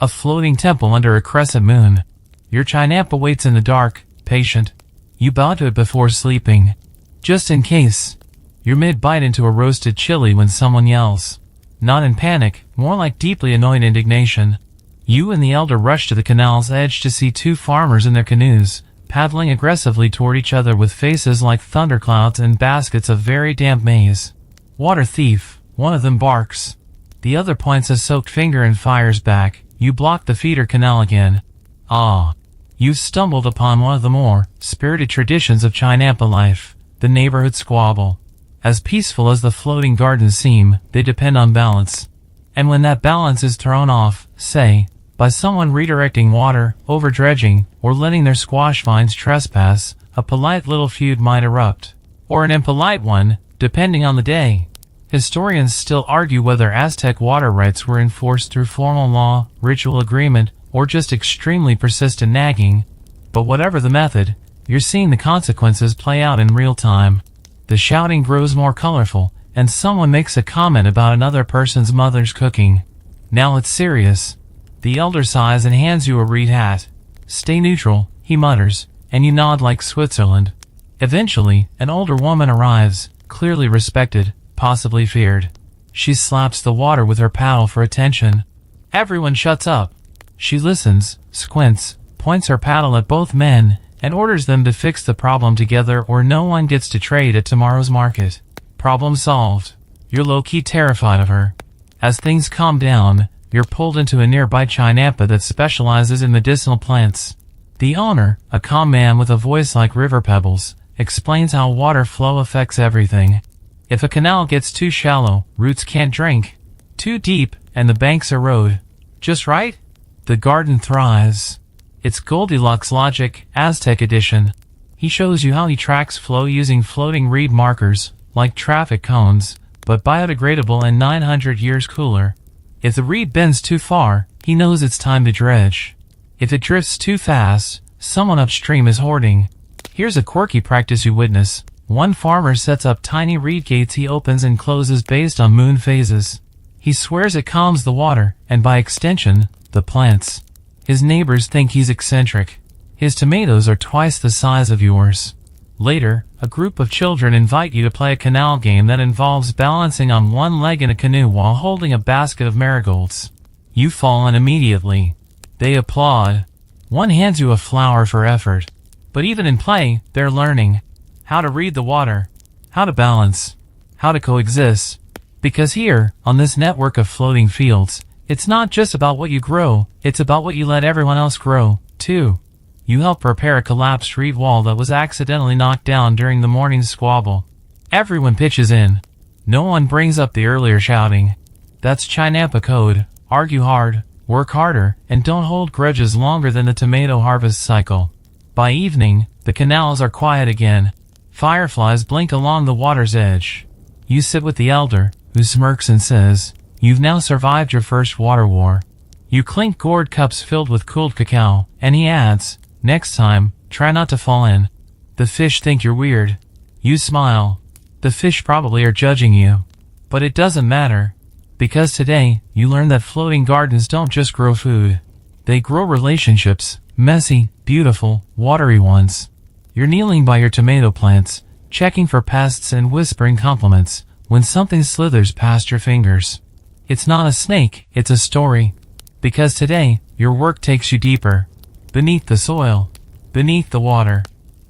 A floating temple under a crescent moon. Your chinampa waits in the dark, patient. You bow to it before sleeping. Just in case. You're mid-bite into a roasted chili when someone yells. Not in panic, more like deeply annoyed indignation. You and the elder rush to the canal's edge to see two farmers in their canoes, paddling aggressively toward each other with faces like thunderclouds and baskets of very damp maize. Water thief, one of them barks. The other points a soaked finger and fires back. You block the feeder canal again. Ah. You've stumbled upon one of the more spirited traditions of chinampa life, the neighborhood squabble. As peaceful as the floating gardens seem, they depend on balance. And when that balance is thrown off, say, by someone redirecting water, overdredging, or letting their squash vines trespass, a polite little feud might erupt. Or an impolite one, depending on the day. Historians still argue whether Aztec water rights were enforced through formal law, ritual agreement, or just extremely persistent nagging. But whatever the method, you're seeing the consequences play out in real time. The shouting grows more colorful, and someone makes a comment about another person's mother's cooking. Now it's serious. The elder sighs and hands you a reed hat. Stay neutral, he mutters, and you nod like Switzerland. Eventually, an older woman arrives, clearly respected, possibly feared. She slaps the water with her paddle for attention. Everyone shuts up. She listens, squints, points her paddle at both men, and orders them to fix the problem together or no one gets to trade at tomorrow's market. Problem solved. You're low-key terrified of her. As things calm down, you're pulled into a nearby chinampa that specializes in medicinal plants. The owner, a calm man with a voice like river pebbles, explains how water flow affects everything. If a canal gets too shallow, roots can't drink. Too deep, and the banks erode. Just right? The garden thrives. It's Goldilocks logic, Aztec edition. He shows you how he tracks flow using floating reed markers, like traffic cones, but biodegradable and 900 years cooler. If the reed bends too far, he knows it's time to dredge. If it drifts too fast, someone upstream is hoarding. Here's a quirky practice you witness. One farmer sets up tiny reed gates he opens and closes based on moon phases. He swears it calms the water, and by extension, the plants. His neighbors think he's eccentric. His tomatoes are twice the size of yours. Later, a group of children invite you to play a canal game that involves balancing on one leg in a canoe while holding a basket of marigolds. You fall in immediately. They applaud. One hands you a flower for effort. But even in play, they're learning how to read the water, how to balance, how to coexist. Because here, on this network of floating fields, it's not just about what you grow, it's about what you let everyone else grow, too. You help repair a collapsed reed wall that was accidentally knocked down during the morning's squabble. Everyone pitches in. No one brings up the earlier shouting. That's chinampa code. Argue hard, work harder, and don't hold grudges longer than the tomato harvest cycle. By evening, the canals are quiet again. Fireflies blink along the water's edge. You sit with the elder, who smirks and says, "You've now survived your first water war." You clink gourd cups filled with cooled cacao, and he adds, "Next time, try not to fall in." The fish think you're weird. You smile. The fish probably are judging you. But it doesn't matter. Because today, you learn that floating gardens don't just grow food. They grow relationships, messy, beautiful, watery ones. You're kneeling by your tomato plants, checking for pests and whispering compliments, when something slithers past your fingers. It's not a snake, it's a story. Because today, your work takes you deeper. Beneath the soil. Beneath the water.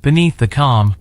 Beneath the calm.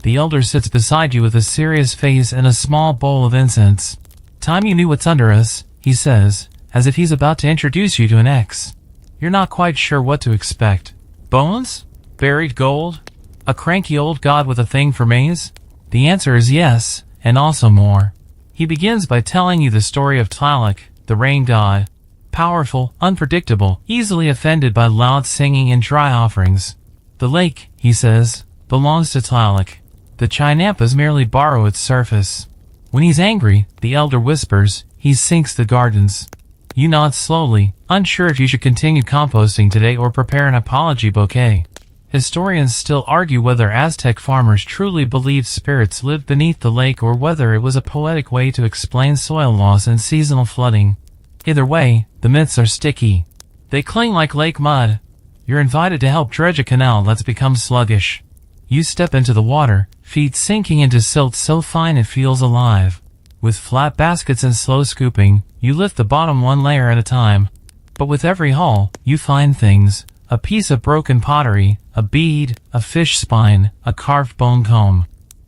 The elder sits beside you with a serious face and a small bowl of incense. "Time you knew what's under us," he says, as if he's about to introduce you to an ex. You're not quite sure what to expect. Bones? Buried gold? A cranky old god with a thing for maize? The answer is yes, and also more. He begins by telling you the story of Tlaloc, the rain god. Powerful, unpredictable, easily offended by loud singing and dry offerings. The lake, he says, belongs to Tlaloc. The chinampas merely borrow its surface. When he's angry, the elder whispers, he sinks the gardens. You nod slowly, unsure if you should continue composting today or prepare an apology bouquet. Historians still argue whether Aztec farmers truly believed spirits lived beneath the lake or whether it was a poetic way to explain soil loss and seasonal flooding. Either way, the myths are sticky. They cling like lake mud. You're invited to help dredge a canal that's become sluggish. You step into the water, feet sinking into silt so fine it feels alive. With flat baskets and slow scooping, you lift the bottom one layer at a time. But with every haul, you find things. A piece of broken pottery, a bead, a fish spine, a carved bone comb.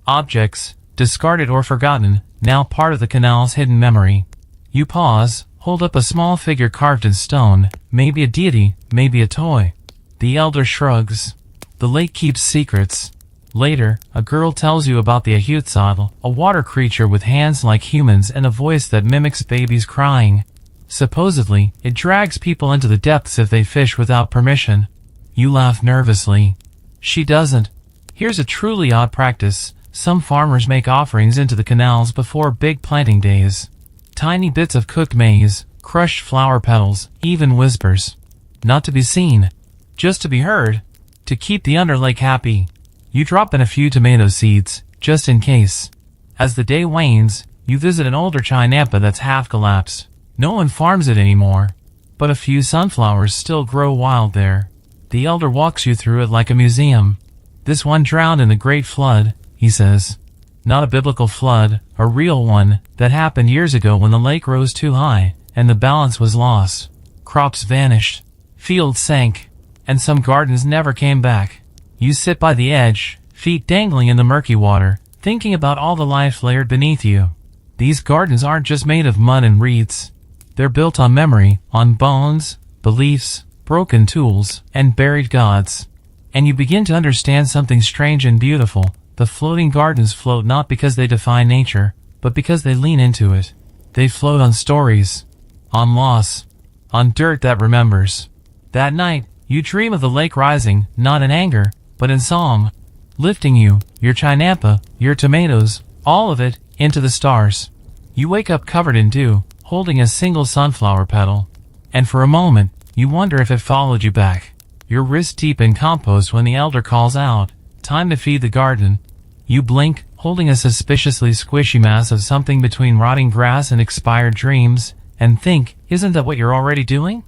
Objects, discarded or forgotten, now part of the canal's hidden memory. You pause, hold up a small figure carved in stone, maybe a deity, maybe a toy. The elder shrugs. The lake keeps secrets. Later, a girl tells you about the Ahutzotl, a water creature with hands like humans and a voice that mimics babies crying. Supposedly, it drags people into the depths if they fish without permission. You laugh nervously. She doesn't. Here's a truly odd practice. Some farmers make offerings into the canals before big planting days. Tiny bits of cooked maize, crushed flower petals, even whispers. Not to be seen. Just to be heard. To keep the underlake happy. You drop in a few tomato seeds, just in case. As the day wanes, you visit an older chinampa that's half collapsed. No one farms it anymore, but a few sunflowers still grow wild there. The elder walks you through it like a museum. This one drowned in the Great Flood, he says. Not a biblical flood, a real one, that happened years ago when the lake rose too high, and the balance was lost. Crops vanished. Fields sank. And some gardens never came back. You sit by the edge, feet dangling in the murky water, thinking about all the life layered beneath you. These gardens aren't just made of mud and reeds. They're built on memory, on bones, beliefs, broken tools, and buried gods. And you begin to understand something strange and beautiful. The floating gardens float not because they defy nature, but because they lean into it. They float on stories, on loss, on dirt that remembers. That night, you dream of the lake rising, not in anger, but in song, lifting you, your chinampa, your tomatoes, all of it, into the stars. You wake up covered in dew, holding a single sunflower petal. And for a moment, you wonder if it followed you back. You're wrist deep in compost when the elder calls out, "Time to feed the garden." You blink, holding a suspiciously squishy mass of something between rotting grass and expired dreams, and think, isn't that what you're already doing?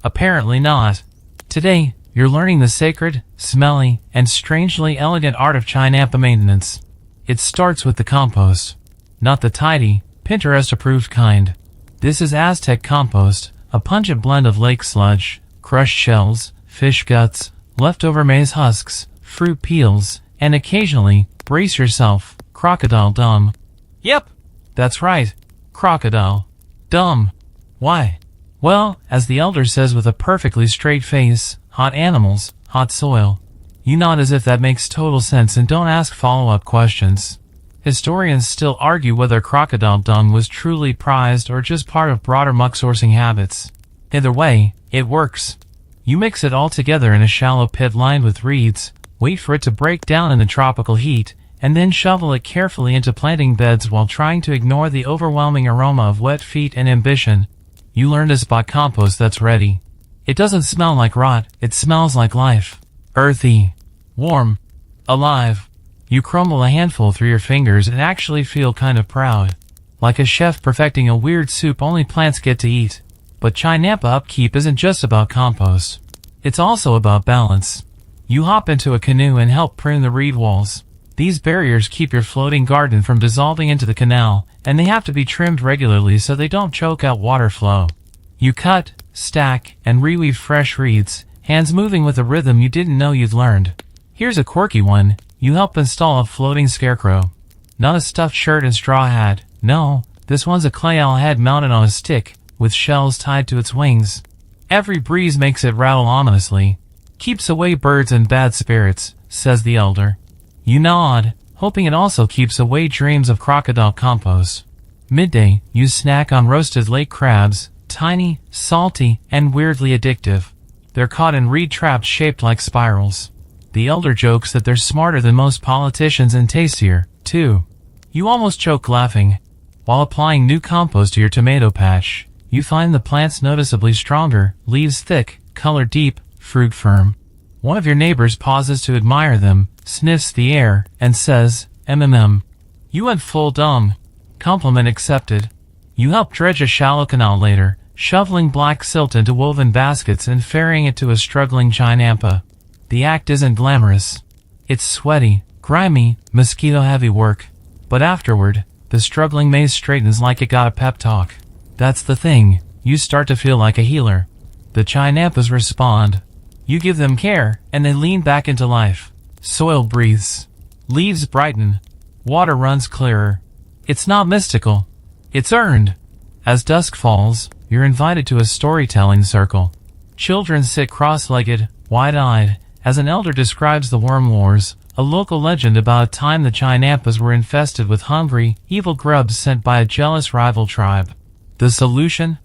Apparently not. Today, you're learning the sacred, smelly, and strangely elegant art of chinampa maintenance. It starts with the compost. Not the tidy, Pinterest-approved kind. This is Aztec compost, a pungent blend of lake sludge, crushed shells, fish guts, leftover maize husks, fruit peels, and occasionally, brace yourself, crocodile dung. Yep, that's right, crocodile dung. Why? Well, as the elder says with a perfectly straight face, hot animals, hot soil. You nod as if that makes total sense and don't ask follow-up questions. Historians still argue whether crocodile dung was truly prized or just part of broader muck sourcing habits. Either way, it works. You mix it all together in a shallow pit lined with reeds, wait for it to break down in the tropical heat, and then shovel it carefully into planting beds while trying to ignore the overwhelming aroma of wet feet and ambition. You learn to spot compost that's ready. It doesn't smell like rot, it smells like life. Earthy. Warm. Alive. You crumble a handful through your fingers and actually feel kind of proud. Like a chef perfecting a weird soup only plants get to eat. But chinampa upkeep isn't just about compost. It's also about balance. You hop into a canoe and help prune the reed walls. These barriers keep your floating garden from dissolving into the canal, and they have to be trimmed regularly so they don't choke out water flow. You cut, stack, and reweave fresh reeds, hands moving with a rhythm you didn't know you'd learned. Here's a quirky one. You help install a floating scarecrow. Not a stuffed shirt and straw hat. No, this one's a clay owl head mounted on a stick, with shells tied to its wings. Every breeze makes it rattle ominously. Keeps away birds and bad spirits, says the elder. You nod, hoping it also keeps away dreams of crocodile compost. Midday, you snack on roasted lake crabs, tiny, salty, and weirdly addictive. They're caught in reed traps shaped like spirals. The elder jokes that they're smarter than most politicians and tastier, too. You almost choke laughing. While applying new compost to your tomato patch, you find the plants noticeably stronger, leaves thick, color deep, fruit firm. One of your neighbors pauses to admire them, sniffs the air, and says, "MMM. You went full dumb." Compliment accepted. You help dredge a shallow canal later, shoveling black silt into woven baskets and ferrying it to a struggling chinampa. The act isn't glamorous. It's sweaty, grimy, mosquito-heavy work. But afterward, the struggling maze straightens like it got a pep talk. That's the thing, you start to feel like a healer. The chinampas respond. You give them care, and they lean back into life. Soil breathes. Leaves brighten. Water runs clearer. It's not mystical. It's earned. As dusk falls, you're invited to a storytelling circle. Children sit cross-legged, wide-eyed, as an elder describes the worm wars, a local legend about a time the chinampas were infested with hungry, evil grubs sent by a jealous rival tribe. The solution?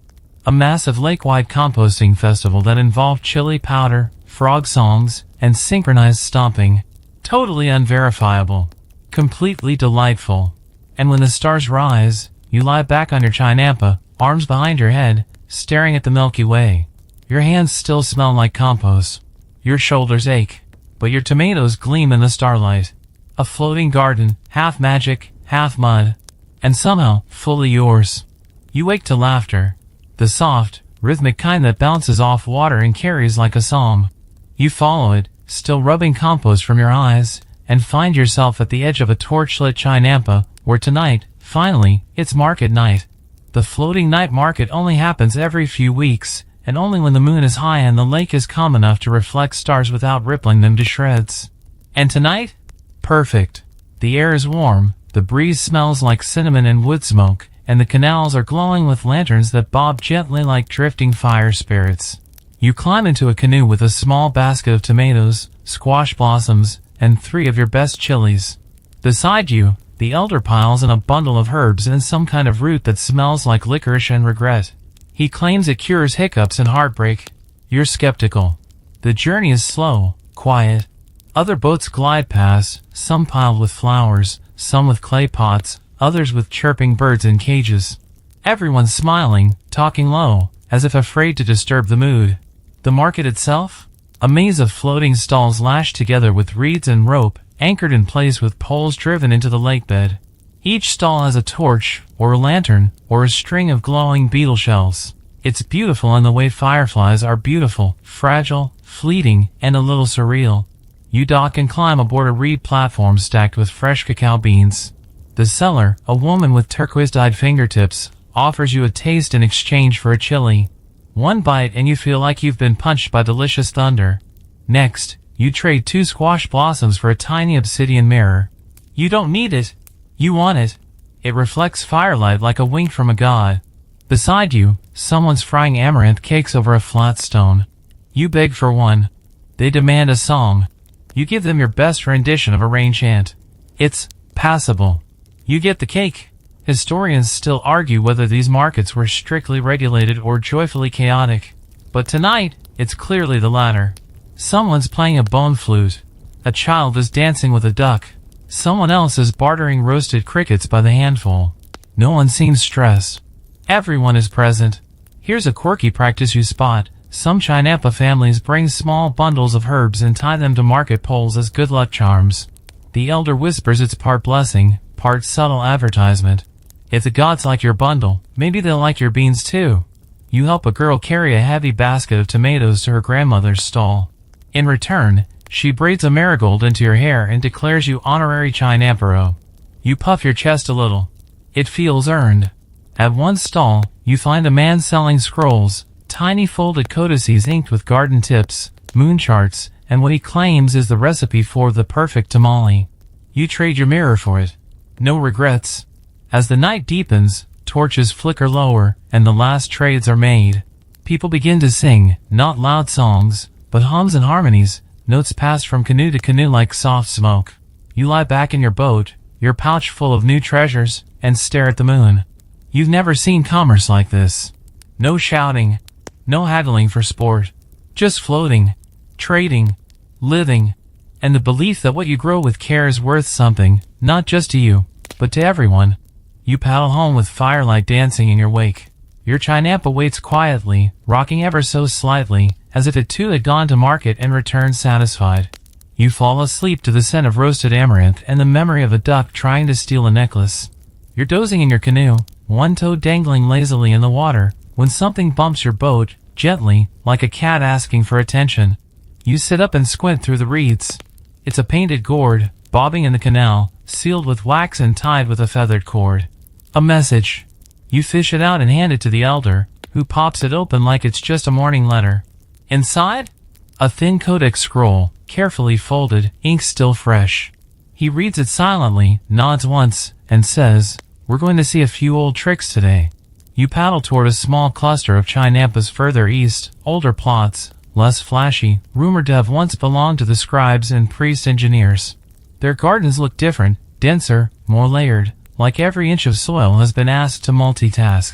A massive lake-wide composting festival that involved chili powder, frog songs, and synchronized stomping. Totally unverifiable. Completely delightful. And when the stars rise, you lie back on your chinampa, arms behind your head, staring at the Milky Way. Your hands still smell like compost. Your shoulders ache, but your tomatoes gleam in the starlight. A floating garden, half magic, half mud, and somehow fully yours. You wake to laughter. The soft, rhythmic kind that bounces off water and carries like a psalm. You follow it, still rubbing compost from your eyes, and find yourself at the edge of a torchlit chinampa, where tonight, finally, it's market night. The floating night market only happens every few weeks, and only when the moon is high and the lake is calm enough to reflect stars without rippling them to shreds. And tonight? Perfect. The air is warm, the breeze smells like cinnamon and wood smoke, and the canals are glowing with lanterns that bob gently like drifting fire spirits. You climb into a canoe with a small basket of tomatoes, squash blossoms, and 3 of your best chilies. Beside you, the elder piles in a bundle of herbs and some kind of root that smells like licorice and regret. He claims it cures hiccups and heartbreak. You're skeptical. The journey is slow, quiet. Other boats glide past, some piled with flowers, some with clay pots, others with chirping birds in cages. Everyone's smiling, talking low, as if afraid to disturb the mood. The market itself? A maze of floating stalls lashed together with reeds and rope, anchored in place with poles driven into the lake bed. Each stall has a torch, or a lantern, or a string of glowing beetle shells. It's beautiful in the way fireflies are beautiful, fragile, fleeting, and a little surreal. You dock and climb aboard a reed platform stacked with fresh cacao beans. The seller, a woman with turquoise-dyed fingertips, offers you a taste in exchange for a chili. One bite and you feel like you've been punched by delicious thunder. Next, you trade 2 squash blossoms for a tiny obsidian mirror. You don't need it. You want it. It reflects firelight like a wink from a god. Beside you, someone's frying amaranth cakes over a flat stone. You beg for one. They demand a song. You give them your best rendition of a rain chant. It's passable. You get the cake. Historians still argue whether these markets were strictly regulated or joyfully chaotic. But tonight, it's clearly the latter. Someone's playing a bone flute. A child is dancing with a duck. Someone else is bartering roasted crickets by the handful. No one seems stressed. Everyone is present. Here's a quirky practice you spot. Some chinampa families bring small bundles of herbs and tie them to market poles as good luck charms. The elder whispers it's part blessing, part subtle advertisement. If the gods like your bundle, maybe they'll like your beans too. You help a girl carry a heavy basket of tomatoes to her grandmother's stall. In return, she braids a marigold into your hair and declares you honorary chinampero. You puff your chest a little. It feels earned. At one stall, you find a man selling scrolls, tiny folded codices inked with garden tips, moon charts, and what he claims is the recipe for the perfect tamale. You trade your mirror for it. No regrets. As the night deepens, torches flicker lower, and the last trades are made. People begin to sing, not loud songs, but hums and harmonies, notes pass from canoe to canoe like soft smoke. You lie back in your boat, your pouch full of new treasures, and stare at the moon. You've never seen commerce like this. No shouting, no haggling for sport. Just floating, trading, living, and the belief that what you grow with care is worth something, not just to you, but to everyone. You paddle home with firelight dancing in your wake. Your chinampa waits quietly, rocking ever so slightly, as if it too had gone to market and returned satisfied. You fall asleep to the scent of roasted amaranth and the memory of a duck trying to steal a necklace. You're dozing in your canoe, one toe dangling lazily in the water, when something bumps your boat, gently, like a cat asking for attention. You sit up and squint through the reeds. It's a painted gourd, bobbing in the canal, sealed with wax and tied with a feathered cord. A message. You fish it out and hand it to the elder, who pops it open like it's just a morning letter. Inside? A thin codex scroll, carefully folded, ink still fresh. He reads it silently, nods once, and says, "We're going to see a few old tricks today." You paddle toward a small cluster of chinampas further east, older plots, less flashy, rumored to have once belonged to the scribes and priest engineers. Their gardens look different, denser, more layered, like every inch of soil has been asked to multitask.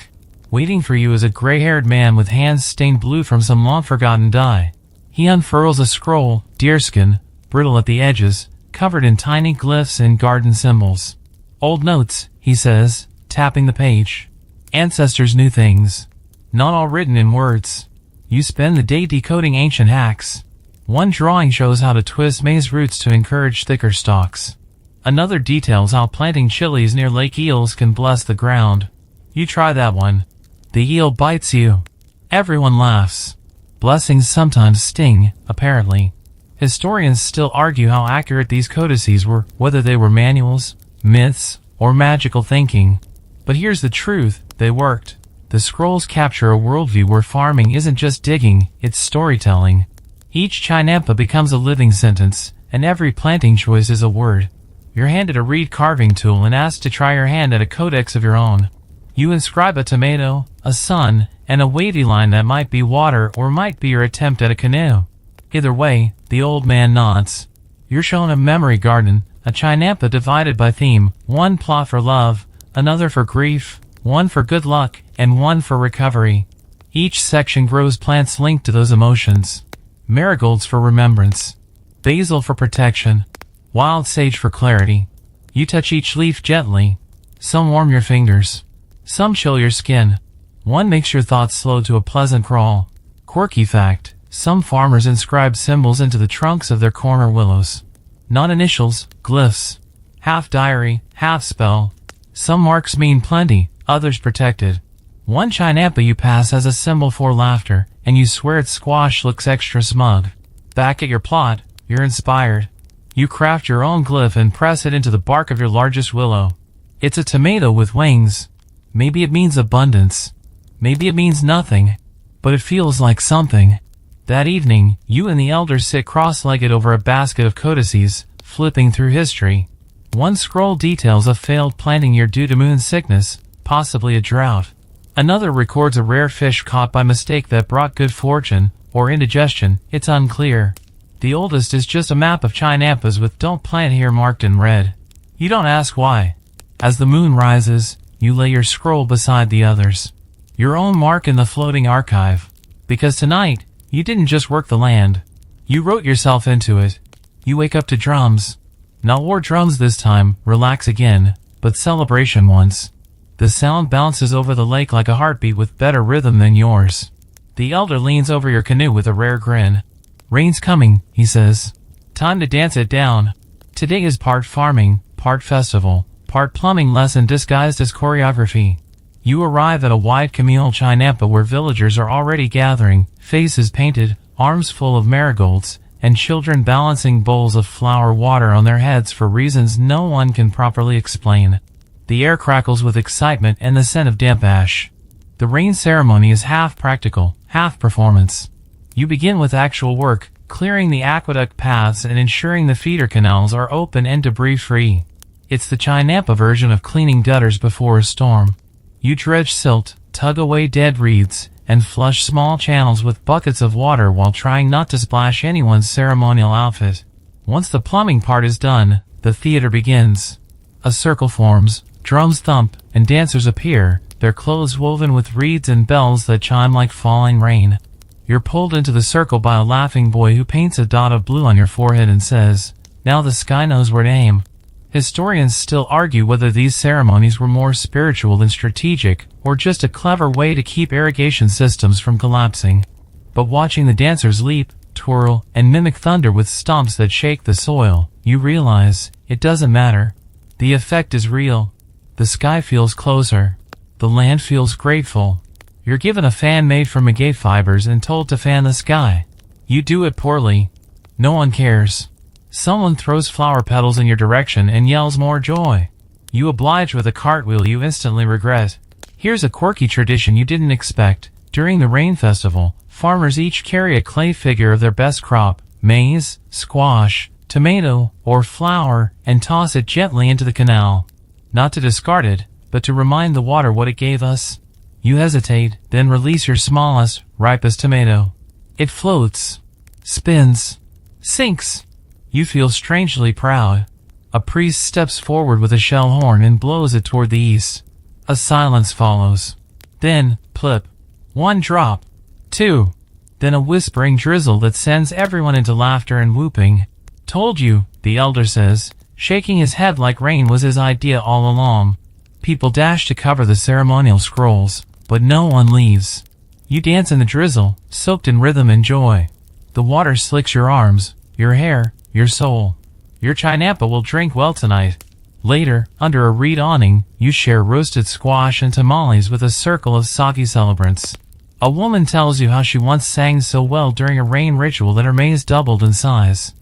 Waiting for you is a gray-haired man with hands stained blue from some long-forgotten dye. He unfurls a scroll, deerskin, brittle at the edges, covered in tiny glyphs and garden symbols. "Old notes," he says, tapping the page. "Ancestors knew things. Not all written in words." You spend the day decoding ancient hacks. One drawing shows how to twist maize roots to encourage thicker stalks. Another details how planting chilies near lake eels can bless the ground. You try that one. The eel bites you. Everyone laughs. Blessings sometimes sting, apparently. Historians still argue how accurate these codices were, whether they were manuals, myths, or magical thinking. But here's the truth, they worked. The scrolls capture a worldview where farming isn't just digging, it's storytelling. Each chinampa becomes a living sentence, and every planting choice is a word. You're handed a reed carving tool and asked to try your hand at a codex of your own. You inscribe a tomato, a sun, and a wavy line that might be water or might be your attempt at a canoe. Either way, the old man nods. You're shown a memory garden, a chinampa divided by theme, one plot for love, another for grief, one for good luck, and one for recovery. Each section grows plants linked to those emotions. Marigolds for remembrance, basil for protection, wild sage for clarity. You touch each leaf gently. Some warm your fingers. Some chill your skin. One makes your thoughts slow to a pleasant crawl. Quirky fact, some farmers inscribe symbols into the trunks of their corner willows. Not initials, glyphs. Half diary, half spell. Some marks mean plenty, others protected. One chinampa you pass has a symbol for laughter, and you swear its squash looks extra smug. Back at your plot, you're inspired. You craft your own glyph and press it into the bark of your largest willow. It's a tomato with wings. Maybe it means abundance. Maybe it means nothing. But it feels like something. That evening, you and the elders sit cross-legged over a basket of codices, flipping through history. One scroll details a failed planting year due to moon sickness, possibly a drought. Another records a rare fish caught by mistake that brought good fortune, or indigestion, it's unclear. The oldest is just a map of chinampas with "Don't plant here" marked in red. You don't ask why. As the moon rises, you lay your scroll beside the others. Your own mark in the floating archive. Because tonight, you didn't just work the land. You wrote yourself into it. You wake up to drums. Not war drums this time, relax again, but celebration ones. The sound bounces over the lake like a heartbeat with better rhythm than yours. The elder leans over your canoe with a rare grin. Rain's coming, he says. Time to dance it down. Today is part farming, part festival, part plumbing lesson disguised as choreography. You arrive at a wide communal chinampa where villagers are already gathering, faces painted, arms full of marigolds, and children balancing bowls of flower water on their heads for reasons no one can properly explain. The air crackles with excitement and the scent of damp ash. The rain ceremony is half practical, half performance. You begin with actual work, clearing the aqueduct paths and ensuring the feeder canals are open and debris-free. It's the chinampa version of cleaning gutters before a storm. You dredge silt, tug away dead reeds, and flush small channels with buckets of water while trying not to splash anyone's ceremonial outfit. Once the plumbing part is done, the theater begins. A circle forms, drums thump, and dancers appear, their clothes woven with reeds and bells that chime like falling rain. You're pulled into the circle by a laughing boy who paints a dot of blue on your forehead and says, "Now the sky knows where to aim." Historians still argue whether these ceremonies were more spiritual than strategic, or just a clever way to keep irrigation systems from collapsing. But watching the dancers leap, twirl, and mimic thunder with stomps that shake the soil, you realize, it doesn't matter. The effect is real. The sky feels closer. The land feels grateful. You're given a fan made from agate fibers and told to fan the sky. You do it poorly. No one cares. Someone throws flower petals in your direction and yells more joy. You oblige with a cartwheel you instantly regret. Here's a quirky tradition you didn't expect. During the rain festival, farmers each carry a clay figure of their best crop, maize, squash, tomato, or flour, and toss it gently into the canal. Not to discard it, but to remind the water what it gave us. You hesitate, then release your smallest, ripest tomato. It floats, spins, sinks. You feel strangely proud. A priest steps forward with a shell horn and blows it toward the east. A silence follows. Then, plip. One drop. Two. Then a whispering drizzle that sends everyone into laughter and whooping. Told you, the elder says, shaking his head like rain was his idea all along. People dash to cover the ceremonial scrolls, but no one leaves. You dance in the drizzle, soaked in rhythm and joy. The water slicks your arms, your hair, your soul. Your chinampa will drink well tonight. Later, under a reed awning, you share roasted squash and tamales with a circle of soggy celebrants. A woman tells you how she once sang so well during a rain ritual that her maize doubled in size.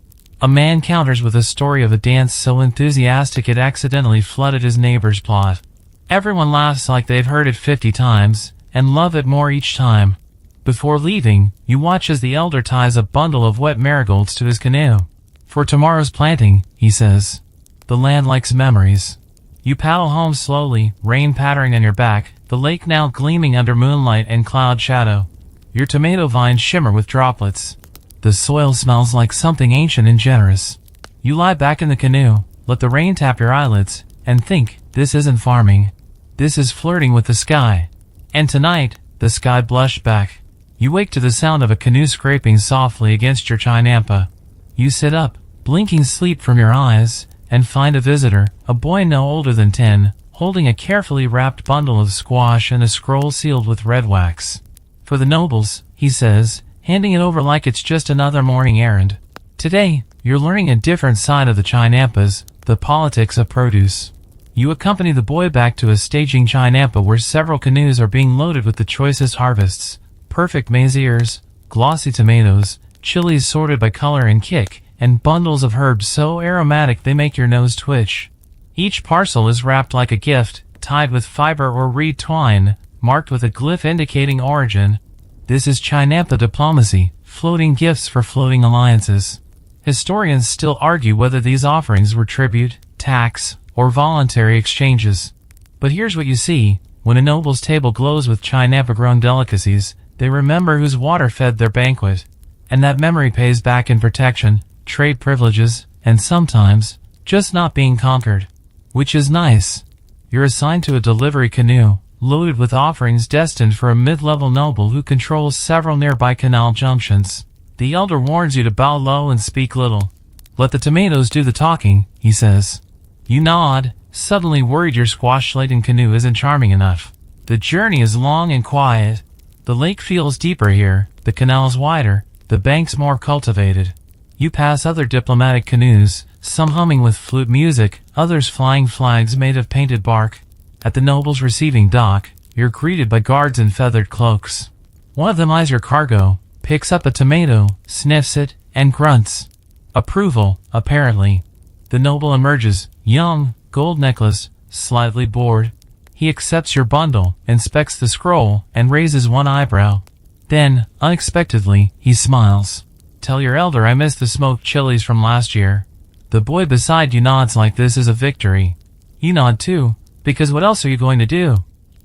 A man counters with a story of a dance so enthusiastic it accidentally flooded his neighbor's plot. Everyone laughs like they've heard it 50 times, and love it more each time. Before leaving, you watch as the elder ties a bundle of wet marigolds to his canoe. For tomorrow's planting, he says. The land likes memories. You paddle home slowly, rain pattering on your back, the lake now gleaming under moonlight and cloud shadow. Your tomato vines shimmer with droplets. The soil smells like something ancient and generous. You lie back in the canoe, let the rain tap your eyelids, and think, this isn't farming. This is flirting with the sky. And tonight, the sky blushed back. You wake to the sound of a canoe scraping softly against your chinampa. You sit up, blinking sleep from your eyes, and find a visitor, a boy no older than 10, holding a carefully wrapped bundle of squash and a scroll sealed with red wax. For the nobles, he says, handing it over like it's just another morning errand. Today, you're learning a different side of the chinampas, the politics of produce. You accompany the boy back to a staging chinampa where several canoes are being loaded with the choicest harvests, perfect maize ears, glossy tomatoes, chilies sorted by color and kick, and bundles of herbs so aromatic they make your nose twitch. Each parcel is wrapped like a gift, tied with fiber or reed twine, marked with a glyph indicating origin. This is chinampa diplomacy, floating gifts for floating alliances. Historians still argue whether these offerings were tribute, tax, or voluntary exchanges. But here's what you see. When a noble's table glows with chinampa-grown delicacies, they remember whose water fed their banquet. And that memory pays back in protection, trade privileges, and sometimes, just not being conquered. Which is nice. You're assigned to a delivery canoe, loaded with offerings destined for a mid-level noble who controls several nearby canal junctions. The elder warns you to bow low and speak little. Let the tomatoes do the talking, he says. You nod, suddenly worried your squash-laden canoe isn't charming enough. The journey is long and quiet. The lake feels deeper here, the canal's wider, the banks more cultivated. You pass other diplomatic canoes, some humming with flute music, others flying flags made of painted bark. At the noble's receiving dock, you're greeted by guards in feathered cloaks. One of them eyes your cargo, picks up a tomato, sniffs it, and grunts. Approval, apparently. The noble emerges, young, gold necklace, slightly bored. He accepts your bundle, inspects the scroll, and raises one eyebrow. Then, unexpectedly, he smiles. Tell your elder I missed the smoked chilies from last year. The boy beside you nods like this is a victory. You nod too, because what else are you going to do?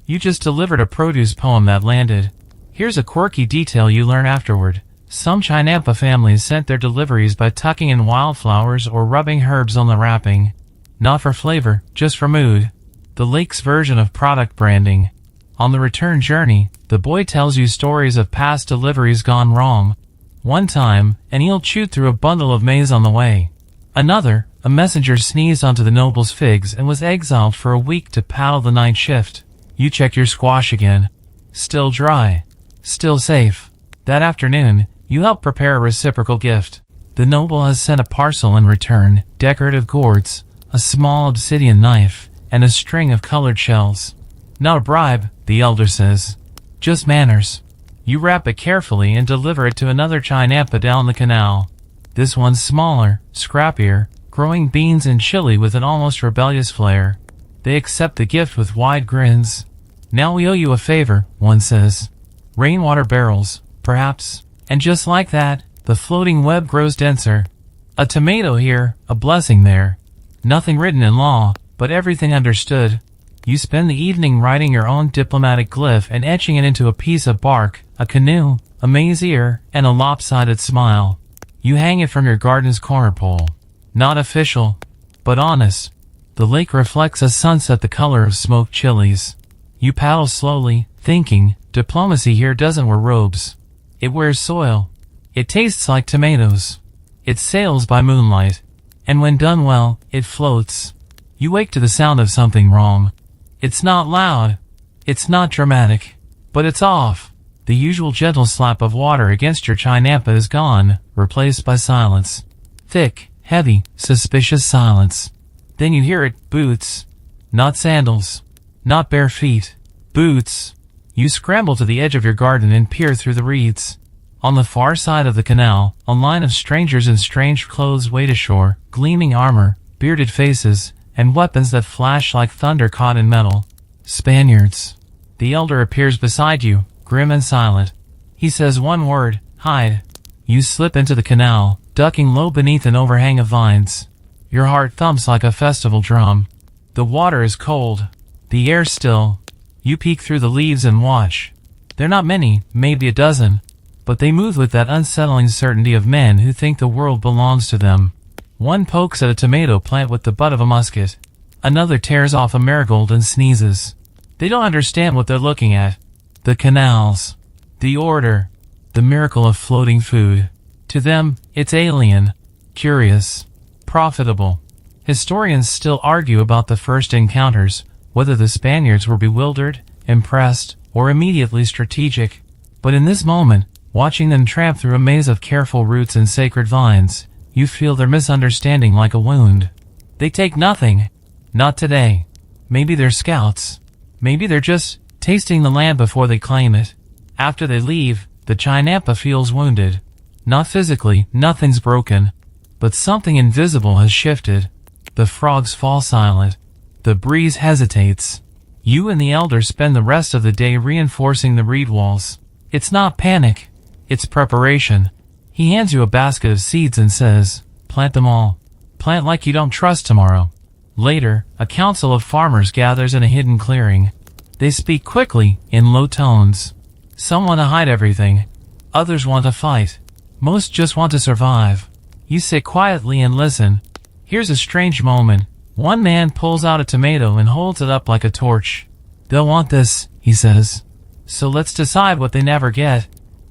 You just delivered a produce poem that landed. Here's a quirky detail you learn afterward. Some chinampa families sent their deliveries by tucking in wildflowers or rubbing herbs on the wrapping. Not for flavor, just for mood. The lake's version of product branding. On the return journey, the boy tells you stories of past deliveries gone wrong. One time, an eel chewed through a bundle of maize on the way. Another, a messenger sneezed onto the noble's figs and was exiled for a week to paddle the night shift. You check your squash again. Still dry. Still safe. That afternoon, you help prepare a reciprocal gift. The noble has sent a parcel in return, decorative gourds, a small obsidian knife, and a string of colored shells. Not a bribe, the elder says. Just manners. You wrap it carefully and deliver it to another chinampa down the canal. This one's smaller, scrappier, growing beans and chili with an almost rebellious flair. They accept the gift with wide grins. Now we owe you a favor, one says. Rainwater barrels, perhaps. And just like that, the floating web grows denser. A tomato here, a blessing there. Nothing written in law, but everything understood. You spend the evening writing your own diplomatic glyph and etching it into a piece of bark, a canoe, a maize ear, and a lopsided smile. You hang it from your garden's corner pole. Not official, but honest. The lake reflects a sunset the color of smoked chilies. You paddle slowly, thinking, diplomacy here doesn't wear robes. It wears soil. It tastes like tomatoes. It sails by moonlight. And when done well, it floats. You wake to the sound of something wrong. It's not loud. It's not dramatic. But it's off. The usual gentle slap of water against your chinampa is gone, replaced by silence. Thick, heavy, suspicious silence. Then you hear it, boots. Not sandals. Not bare feet. Boots. You scramble to the edge of your garden and peer through the reeds. On the far side of the canal, a line of strangers in strange clothes wade ashore, gleaming armor, bearded faces, and weapons that flash like thunder caught in metal. Spaniards. The elder appears beside you, grim and silent. He says one word, hide. You slip into the canal, ducking low beneath an overhang of vines. Your heart thumps like a festival drum. The water is cold. The air still. You peek through the leaves and watch. They're not many, maybe a dozen, but they move with that unsettling certainty of men who think the world belongs to them. One pokes at a tomato plant with the butt of a musket. Another tears off a marigold and sneezes. They don't understand what they're looking at. The canals. The order. The miracle of floating food. To them, it's alien. Curious. Profitable. Historians still argue about the first encounters, whether the Spaniards were bewildered, impressed, or immediately strategic. But in this moment, watching them tramp through a maze of careful roots and sacred vines, you feel their misunderstanding like a wound. They take nothing. Not today. Maybe they're scouts. Maybe they're just tasting the land before they claim it. After they leave, the chinampa feels wounded. Not physically, nothing's broken. But something invisible has shifted. The frogs fall silent. The breeze hesitates. You and the elder spend the rest of the day reinforcing the reed walls. It's not panic. It's preparation. He hands you a basket of seeds and says, plant them all. Plant like you don't trust tomorrow. Later, a council of farmers gathers in a hidden clearing. They speak quickly, in low tones. Some want to hide everything. Others want to fight. Most just want to survive. You sit quietly and listen. Here's a strange moment. One man pulls out a tomato and holds it up like a torch. They'll want this, he says. So let's decide what they never get.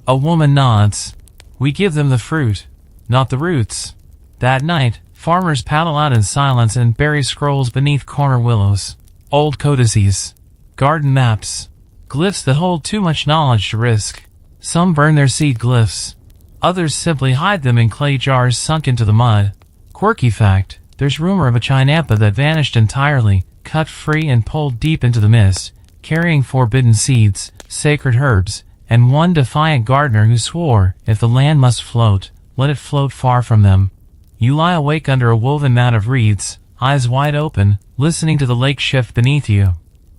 A woman nods. We give them the fruit, not the roots. That night, farmers paddle out in silence and bury scrolls beneath corner willows. Old codices. Garden maps. Glyphs that hold too much knowledge to risk. Some burn their seed glyphs. Others simply hide them in clay jars sunk into the mud. Quirky fact, there's rumor of a chinampa that vanished entirely, cut free and pulled deep into the mist, carrying forbidden seeds, sacred herbs, and one defiant gardener who swore, if the land must float, let it float far from them. You lie awake under a woven mat of reeds, eyes wide open, listening to the lake shift beneath you.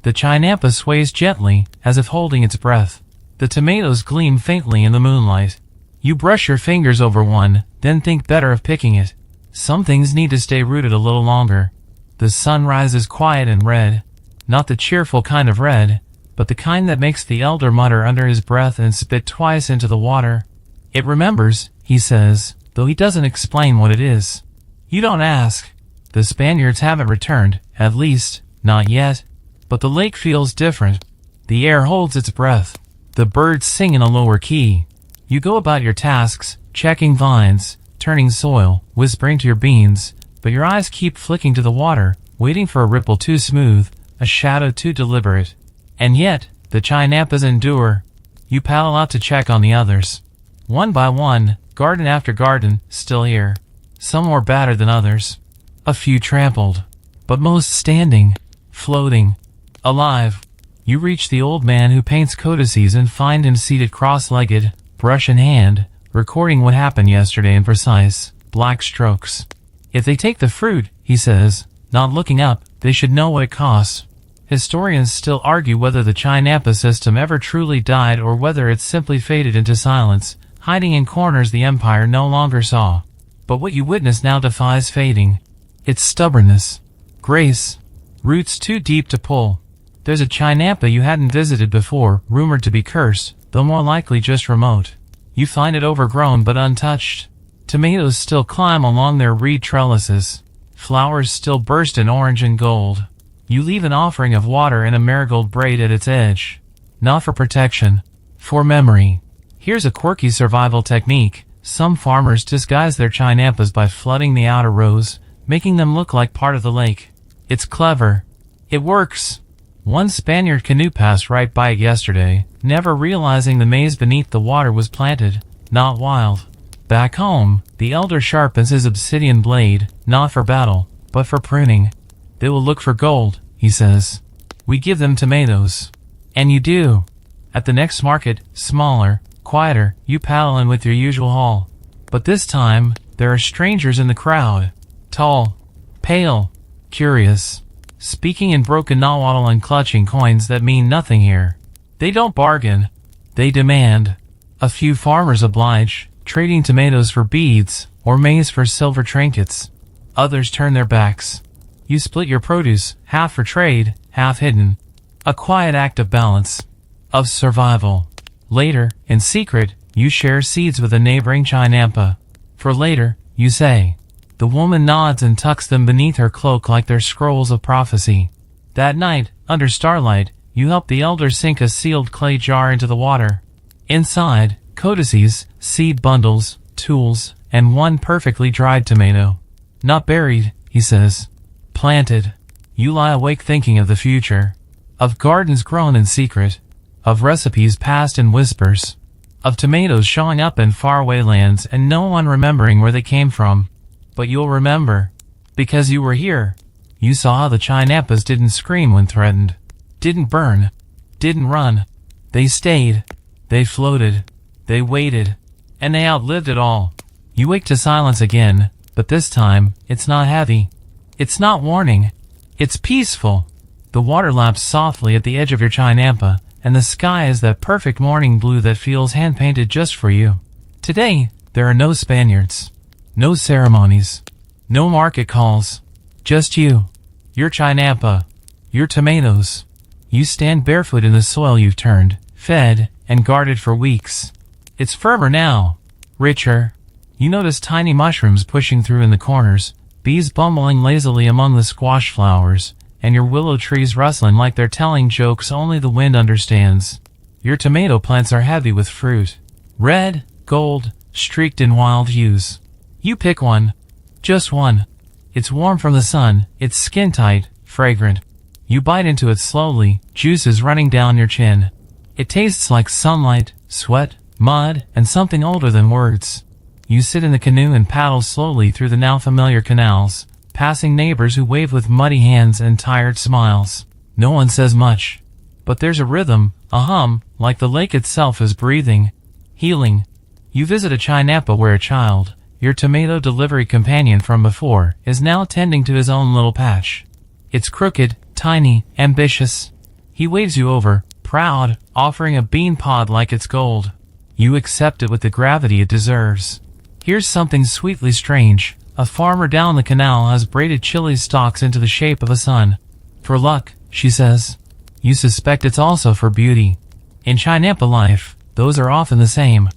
The chinampa sways gently, as if holding its breath. The tomatoes gleam faintly in the moonlight. You brush your fingers over one, then think better of picking it. Some things need to stay rooted a little longer. The sun rises quiet and red. Not the cheerful kind of red, but the kind that makes the elder mutter under his breath and spit twice into the water. It remembers, he says, though he doesn't explain what it is. You don't ask. The Spaniards haven't returned, at least, not yet. But the lake feels different. The air holds its breath. The birds sing in a lower key. You go about your tasks, checking vines, turning soil, whispering to your beans, but your eyes keep flicking to the water, waiting for a ripple too smooth, a shadow too deliberate. And yet, the chinampas endure. You paddle out to check on the others. One by one, garden after garden, still here. Some more battered than others. A few trampled. But most standing, floating, alive. You reach the old man who paints codices and find him seated cross-legged, brush in hand, recording what happened yesterday in precise, black strokes. If they take the fruit, he says, not looking up, they should know what it costs. Historians still argue whether the chinampa system ever truly died or whether it simply faded into silence, hiding in corners the empire no longer saw. But what you witness now defies fading. Its stubbornness. Grace. Roots too deep to pull. There's a chinampa you hadn't visited before, rumored to be cursed, though more likely just remote. You find it overgrown but untouched. Tomatoes still climb along their reed trellises. Flowers still burst in orange and gold. You leave an offering of water and a marigold braid at its edge. Not for protection. For memory. Here's a quirky survival technique. Some farmers disguise their chinampas by flooding the outer rows, making them look like part of the lake. It's clever. It works. One Spaniard canoe passed right by it yesterday, never realizing the maze beneath the water was planted, not wild. Back home, the elder sharpens his obsidian blade, not for battle, but for pruning. They will look for gold, he says. We give them tomatoes. And you do. At the next market, smaller, quieter, you paddle in with your usual haul. But this time, there are strangers in the crowd. Tall, pale, curious. Speaking in broken nahuatl and clutching coins that mean nothing here. They don't bargain. They demand. A few farmers oblige, trading tomatoes for beads or maize for silver trinkets. Others turn their backs. You split your produce, half for trade, half hidden. A quiet act of balance. Of survival. Later, in secret, you share seeds with a neighboring chinampa. For later, you say. The woman nods and tucks them beneath her cloak like they're scrolls of prophecy. That night, under starlight, you help the elder sink a sealed clay jar into the water. Inside, codices, seed bundles, tools, and one perfectly dried tomato. Not buried, he says. Planted. You lie awake thinking of the future. Of gardens grown in secret. Of recipes passed in whispers. Of tomatoes showing up in faraway lands and no one remembering where they came from. But you'll remember. Because you were here. You saw how the chinampas didn't scream when threatened. Didn't burn. Didn't run. They stayed. They floated. They waited. And they outlived it all. You wake to silence again, but this time, it's not heavy. It's not warning. It's peaceful. The water laps softly at the edge of your chinampa, and the sky is that perfect morning blue that feels hand-painted just for you. Today, there are no Spaniards. No ceremonies. No market calls. Just you. Your chinampa. Your tomatoes. You stand barefoot in the soil you've turned, fed, and guarded for weeks. It's firmer now. Richer. You notice tiny mushrooms pushing through in the corners, bees bumbling lazily among the squash flowers, and your willow trees rustling like they're telling jokes only the wind understands. Your tomato plants are heavy with fruit. Red, gold, streaked in wild hues. You pick one. Just one. It's warm from the sun, it's skin-tight, fragrant. You bite into it slowly, juices running down your chin. It tastes like sunlight, sweat, mud, and something older than words. You sit in the canoe and paddle slowly through the now familiar canals, passing neighbors who wave with muddy hands and tired smiles. No one says much. But there's a rhythm, a hum, like the lake itself is breathing. Healing. You visit a chinampa where a child, your tomato delivery companion from before, is now tending to his own little patch. It's crooked, tiny, ambitious. He waves you over, proud, offering a bean pod like it's gold. You accept it with the gravity it deserves. Here's something sweetly strange. A farmer down the canal has braided chili stalks into the shape of a sun. For luck, she says. You suspect it's also for beauty. In chinampa life, those are often the same.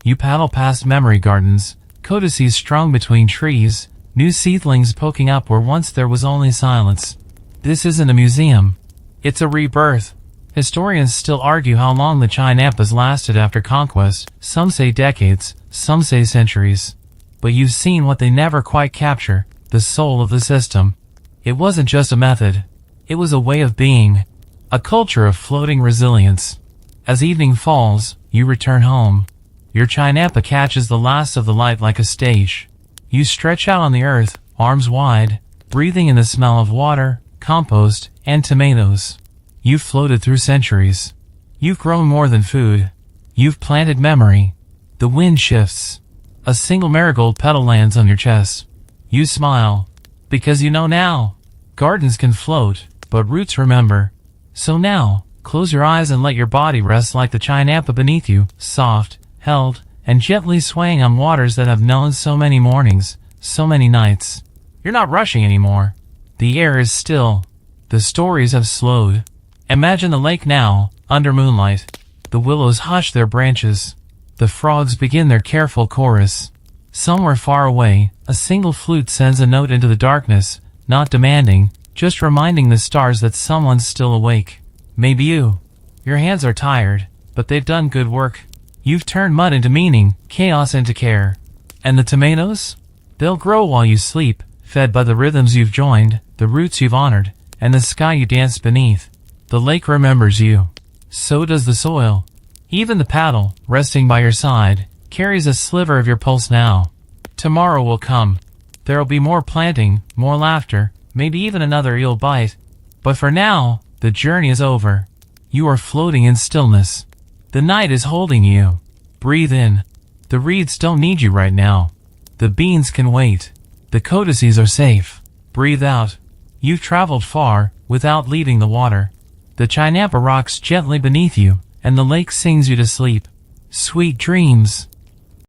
You paddle past memory gardens, codices strung between trees, new seedlings poking up where once there was only silence. This isn't a museum. It's a rebirth. Historians still argue how long the chinampas lasted after conquest. Some say decades, some say centuries. But you've seen what they never quite capture, the soul of the system. It wasn't just a method. It was a way of being. A culture of floating resilience. As evening falls, you return home. Your chinampa catches the last of the light like a stage. You stretch out on the earth, arms wide, breathing in the smell of water, compost, and tomatoes. You've floated through centuries. You've grown more than food. You've planted memory. The wind shifts. A single marigold petal lands on your chest. You smile. Because you know now. Gardens can float, but roots remember. So now, close your eyes and let your body rest like the chinampa beneath you, soft, held, and gently swaying on waters that have known so many mornings, so many nights. You're not rushing anymore. The air is still. The stories have slowed. Imagine the lake now, under moonlight. The willows hush their branches. The frogs begin their careful chorus. Somewhere far away, a single flute sends a note into the darkness, not demanding, just reminding the stars that someone's still awake. Maybe you. Your hands are tired, but they've done good work. You've turned mud into meaning, chaos into care. And the tomatoes? They'll grow while you sleep, fed by the rhythms you've joined, the roots you've honored, and the sky you danced beneath. The lake remembers you. So does the soil. Even the paddle, resting by your side, carries a sliver of your pulse now. Tomorrow will come. There'll be more planting, more laughter, maybe even another eel bite. But for now, the journey is over. You are floating in stillness. The night is holding you. Breathe in. The reeds don't need you right now. The beans can wait. The codices are safe. Breathe out. You've traveled far, without leaving the water. The chinampa rocks gently beneath you, and the lake sings you to sleep. Sweet dreams.